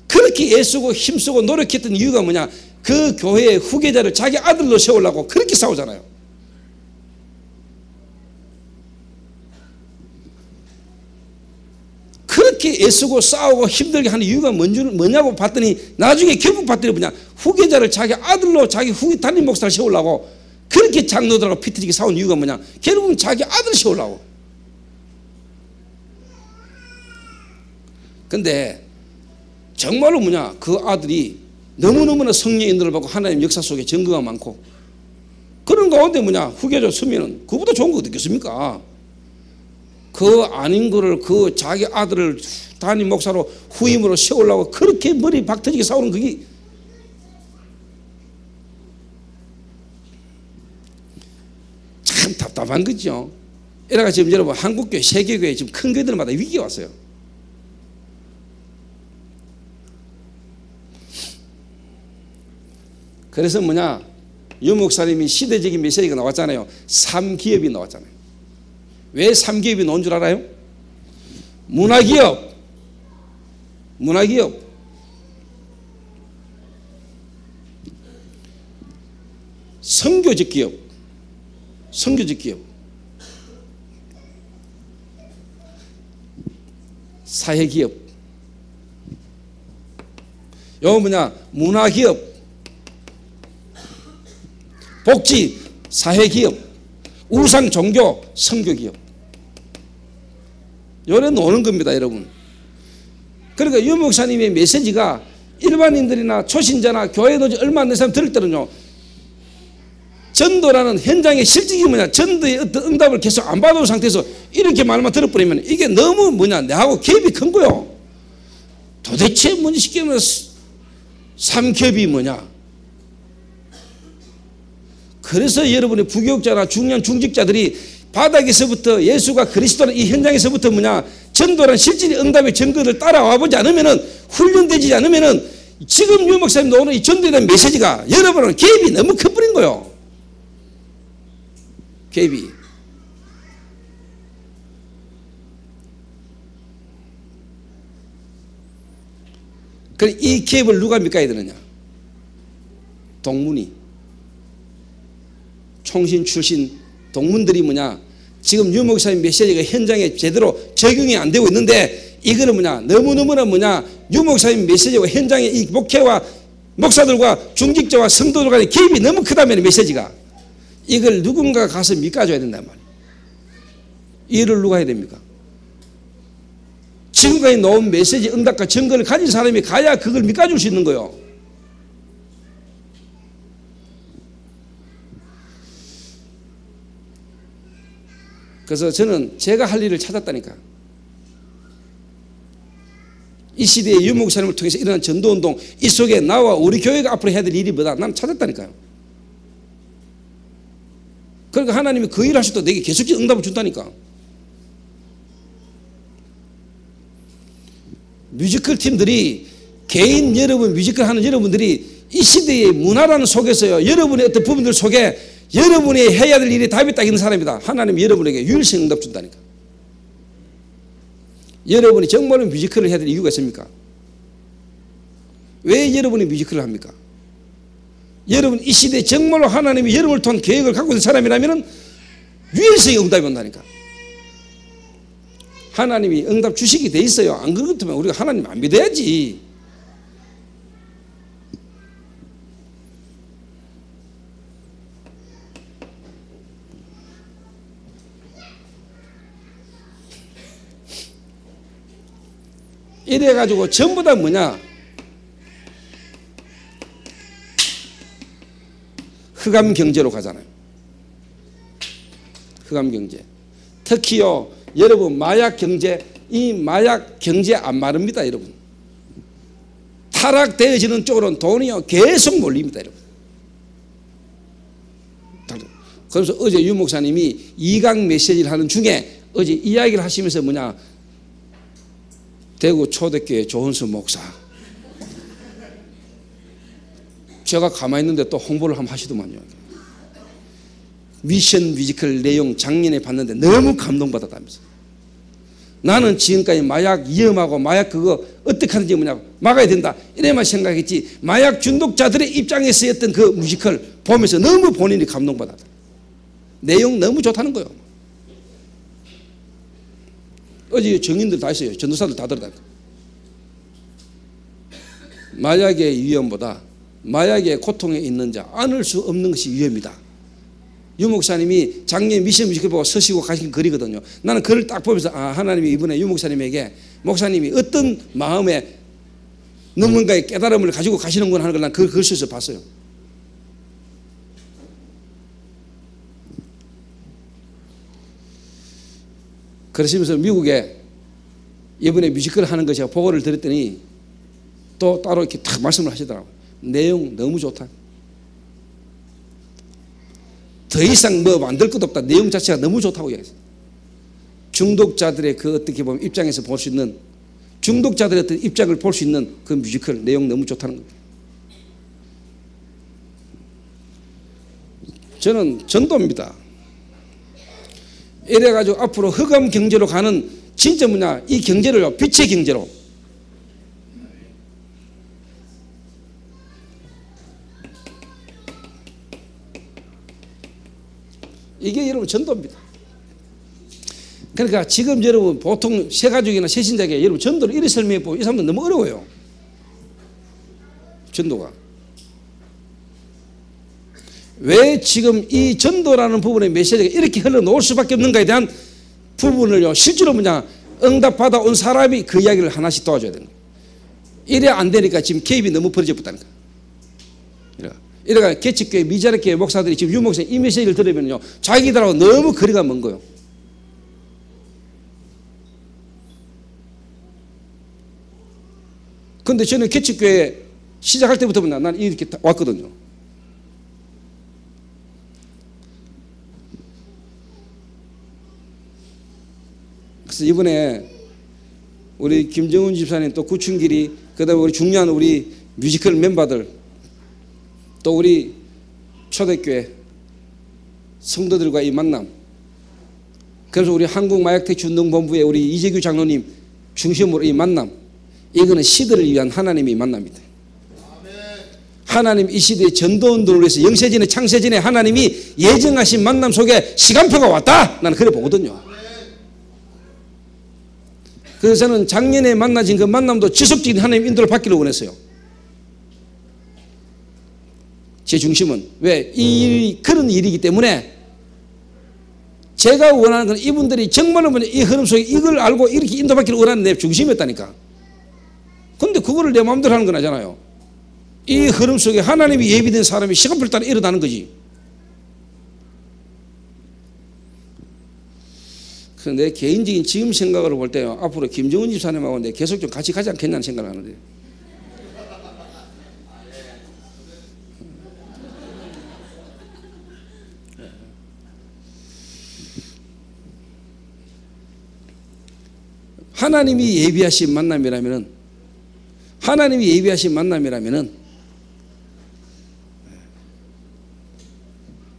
Speaker 1: 그렇게 애쓰고 힘쓰고 노력했던 이유가 뭐냐? 그 교회의 후계자를 자기 아들로 세우려고 그렇게 싸우잖아요. 그렇게 애쓰고 싸우고 힘들게 하는 이유가 뭐냐고 봤더니 나중에 결국 봤더니 후계자를 자기 아들로 자기 후계 담임 목사를 세우려고 그렇게 장로들하고 피터지게 싸운 이유가 뭐냐? 결국은 자기 아들을 세우려고. 근데 정말로 그 아들이 너무너무나 성령의 인도를 받고 하나님 역사 속에 증거가 많고 그런 가운데 후계자 서면은 그보다 좋은 거 어떻겠습니까? 그 아닌 거를 그 자기 아들을 담임 목사로 후임으로 세우려고 그렇게 머리 박터지게 싸우는 그게 참 답답한 거죠. 이래가 지금 여러분 한국교회, 세계교회 지금 큰 교회들마다 위기가 왔어요. 그래서 유 목사님이 시대적인 메시지가 나왔잖아요. 3기업이 나왔잖아요. 왜 3기업이 나온 줄 알아요? 문화기업, 선교적 기업, 사회기업, 요 문화기업, 복지, 사회기업, 우상 종교, 선교기업. 요래 노는 겁니다, 여러분. 그러니까 유 목사님의 메시지가 일반인들이나 초신자나 교회에 오지 얼마 안 된 사람 들을 때는요, 전도라는 현장의 실질이 전도의 어떤 응답을 계속 안 받아온 상태에서 이렇게 말만 들어버리면 이게 너무 내하고 갭이 큰 거요. 도대체 쉽게 말해서 3겹이 뭐냐? 그래서 여러분의 부교육자나 중요한 중직자들이 바닥에서부터 예수가 그리스도는 이 현장에서부터 전도란 실질의 응답의 증거를 따라와 보지 않으면은, 훈련되지 않으면은 지금 유 목사님 나오는 이 전도에 대한 메시지가 여러분은 갭이 너무 커버린 거예요. 갭이. 그럼 이 갭을 누가 밑가야 되느냐? 동문이. 총신 출신 동문들이 지금 유 목사님 메시지가 현장에 제대로 적용이 안 되고 있는데, 이거는 너무너무나 유 목사님 메시지와 현장의 이 목회와 목사들과 중직자와 성도들 간의 갭이 너무 크다면 메시지가, 이걸 누군가 가서 믿어줘야 된단 말이에요. 일을 누가 해야 됩니까? 지금까지 나온 메시지 응답과 증거를 가진 사람이 가야 그걸 믿어줄 수 있는 거예요. 그래서 저는 제가 할 일을 찾았다니까. 이 시대의 유 목사님을 통해서 일어난 전도운동, 이 속에 나와 우리 교회가 앞으로 해야 될 일이 뭐다? 난 찾았다니까요. 그러니까 하나님이 그 일을 할 수도 내게 계속적인 응답을 준다니까. 뮤지컬 팀들이, 개인 여러분 뮤지컬 하는 여러분들이 이 시대의 문화라는 속에서요, 여러분의 어떤 부분들 속에 여러분이 해야 될 일이 답이 딱 있는 사람이다. 하나님이 여러분에게 유일성 응답 준다니까. 여러분이 정말로 뮤지컬을 해야 될 이유가 있습니까? 왜 여러분이 뮤지컬을 합니까? 여러분 이 시대에 정말로 하나님이 여러분을 통한 계획을 갖고 있는 사람이라면 유일성의 응답이 온다니까. 하나님이 응답 주시게 돼 있어요. 안 그렇다면 우리가 하나님 안 믿어야지. 이래가지고 전부 다 흑암 경제로 가잖아요. 흑암 경제. 특히요, 여러분 마약 경제, 이 마약 경제 안 마릅니다, 여러분. 타락되어지는 쪽으로는 돈이요 계속 몰립니다, 여러분. 그래서 어제 유 목사님이 2강 메시지를 하는 중에 어제 이야기를 하시면서 뭐냐, 대구 초대교회 조은수 목사, 제가 가만히 있는데 또 홍보를 한번 하시더만요. 미션 뮤지컬 내용 작년에 봤는데 너무 감동받았다면서. 나는 지금까지 마약 위험하고 마약 그거 어떻게 하는지 뭐냐 막아야 된다 이래만 생각했지, 마약 중독자들의 입장에서였던 그 뮤지컬 보면서 너무 본인이 감동받았다. 내용 너무 좋다는 거예요. 어제 정인들 다 있어요. 전도사들 다 들었다. 마약의 위험보다 마약의 고통에 있는 자 안을 수 없는 것이 위험이다. 유 목사님이 작년 미션 뮤지컬 보고 서시고 가신 글이거든요. 나는 글을 딱 보면서 하나님이 이번에 유 목사님에게 목사님이 어떤 마음에 누군가의 깨달음을 가지고 가시는구나 하는 걸 난 그 글 속에서 봤어요. 그러시면서 미국에 이번에 뮤지컬 하는 거 제가 보고를 드렸더니 또 따로 이렇게 탁 말씀을 하시더라고요. 내용 너무 좋다. 더 이상 뭐 만들 것도 없다. 내용 자체가 너무 좋다고 이야기했어요. 중독자들의 그 어떻게 보면 입장에서 볼 수 있는, 중독자들의 어떤 입장을 볼 수 있는 그 뮤지컬 내용 너무 좋다는 겁니다. 저는 전도입니다. 이래가지고 앞으로 흑암 경제로 가는 진짜 뭐냐, 이 경제를 빛의 경제로, 이게 여러분 전도입니다. 그러니까 지금 여러분 보통 새가족이나 새신자에게 여러분 전도를 이렇게 설명해 보면 이 사람들 너무 어려워요. 전도가 왜 지금 이 전도라는 부분의 메시지가 이렇게 흘러놓을 수밖에 없는가에 대한 부분을요 실제로 뭐냐 응답받아 온 사람이 그 이야기를 하나씩 도와줘야 되는 거예요. 이래 안 되니까 지금 개입이 너무 벌어져 버렸다니까. 이래가 개척교회 미자립교회 목사들이 지금 유 목사님 이 메시지를 들으면요 자기들하고 너무 거리가 먼 거예요. 그런데 저는 개척교회 시작할 때부터 난 이렇게 왔거든요. 그래서 이번에 우리 김정훈 집사님 또 구춘길이 그다음에 우리 중요한 우리 뮤지컬 멤버들 또 우리 초대교회 성도들과 이 만남, 그래서 우리 한국마약퇴치운동본부의 우리 이재규 장로님 중심으로 이 만남, 이거는 시대를 위한 하나님의 만남입니다. 하나님 이 시대의 전도운동을 위해서 영세전에 창세전에 하나님이 예정하신 만남 속에 시간표가 왔다, 나는 그래 보거든요. 그래서 저는 작년에 만나진 그 만남도 지속적인 하나님 인도를 받기를 원했어요. 제 중심은 왜? 이 일이 그런 일이기 때문에 제가 원하는 건 이분들이 정말로 이 흐름 속에 이걸 알고 이렇게 인도받기를 원하는 내 중심이었다니까. 근데 그거를 내 마음대로 하는 건 아니잖아요. 이 흐름 속에 하나님이 예비된 사람이 시간표를 따라 일어나는 거지. 그래서 내 개인적인 지금 생각으로 볼 때요, 앞으로 김정은 집사님하고 내 계속 좀 같이 가지 않겠냐는 생각을 하는데. 하나님이 예비하신 만남이라면은, 하나님이 예비하신 만남이라면은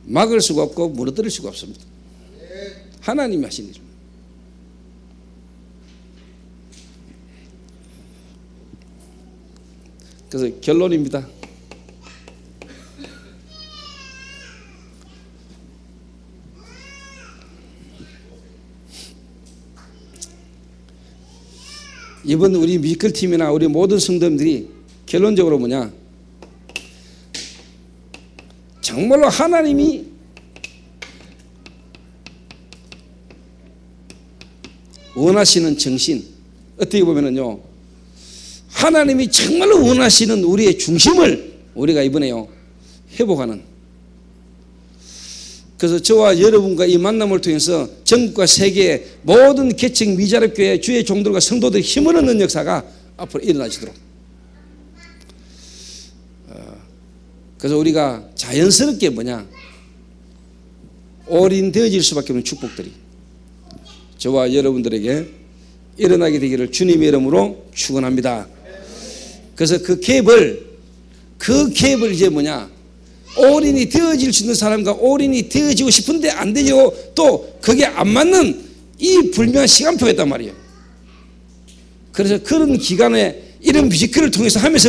Speaker 1: 막을 수가 없고 무너뜨릴 수가 없습니다. 하나님이 하신 일. 그래서 결론입니다. 이번 우리 뮤지컬 팀이나 우리 모든 성도님들이 결론적으로 뭐냐, 정말로 하나님이 원하시는 정신, 어떻게 보면은요 하나님이 정말로 원하시는 우리의 중심을 우리가 이번에요 회복하는, 그래서 저와 여러분과 이 만남을 통해서 전국과 세계의 모든 계층 미자립교회 주의 종들과 성도들의 힘을 얻는 역사가 앞으로 일어나시도록, 그래서 우리가 자연스럽게 올인되어질 수밖에 없는 축복들이 저와 여러분들에게 일어나게 되기를 주님의 이름으로 축원합니다. 그래서 그 갭을 이제 올인이 되어질 수 있는 사람과 올인이 되어지고 싶은데 안 되고 또 그게 안 맞는 이 불명한 시간표가 있단 말이에요. 그래서 그런 기간에 이런 뮤지컬을 통해서 하면서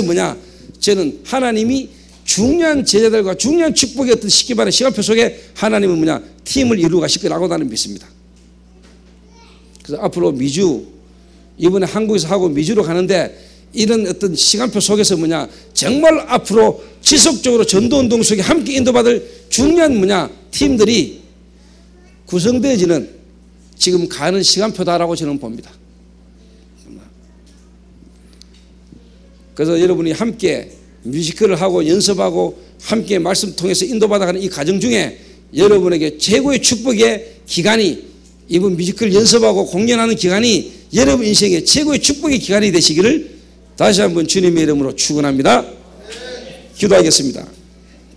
Speaker 1: 저는 하나님이 중요한 제자들과 중요한 축복의 어떤 시기반의 시간표 속에 하나님은 팀을 이루어 가실 거라고 나는 믿습니다. 그래서 앞으로 미주, 이번에 한국에서 하고 미주로 가는데 이런 어떤 시간표 속에서 정말 앞으로 지속적으로 전도운동 속에 함께 인도받을 중요한 팀들이 구성되어지는 지금 가는 시간표다라고 저는 봅니다. 그래서 여러분이 함께 뮤지컬을 하고 연습하고 함께 말씀 통해서 인도받아가는 이 과정 중에 여러분에게 최고의 축복의 기간이, 이번 뮤지컬 연습하고 공연하는 기간이 여러분 인생의 최고의 축복의 기간이 되시기를 다시 한번 주님의 이름으로 축원합니다. 기도하겠습니다.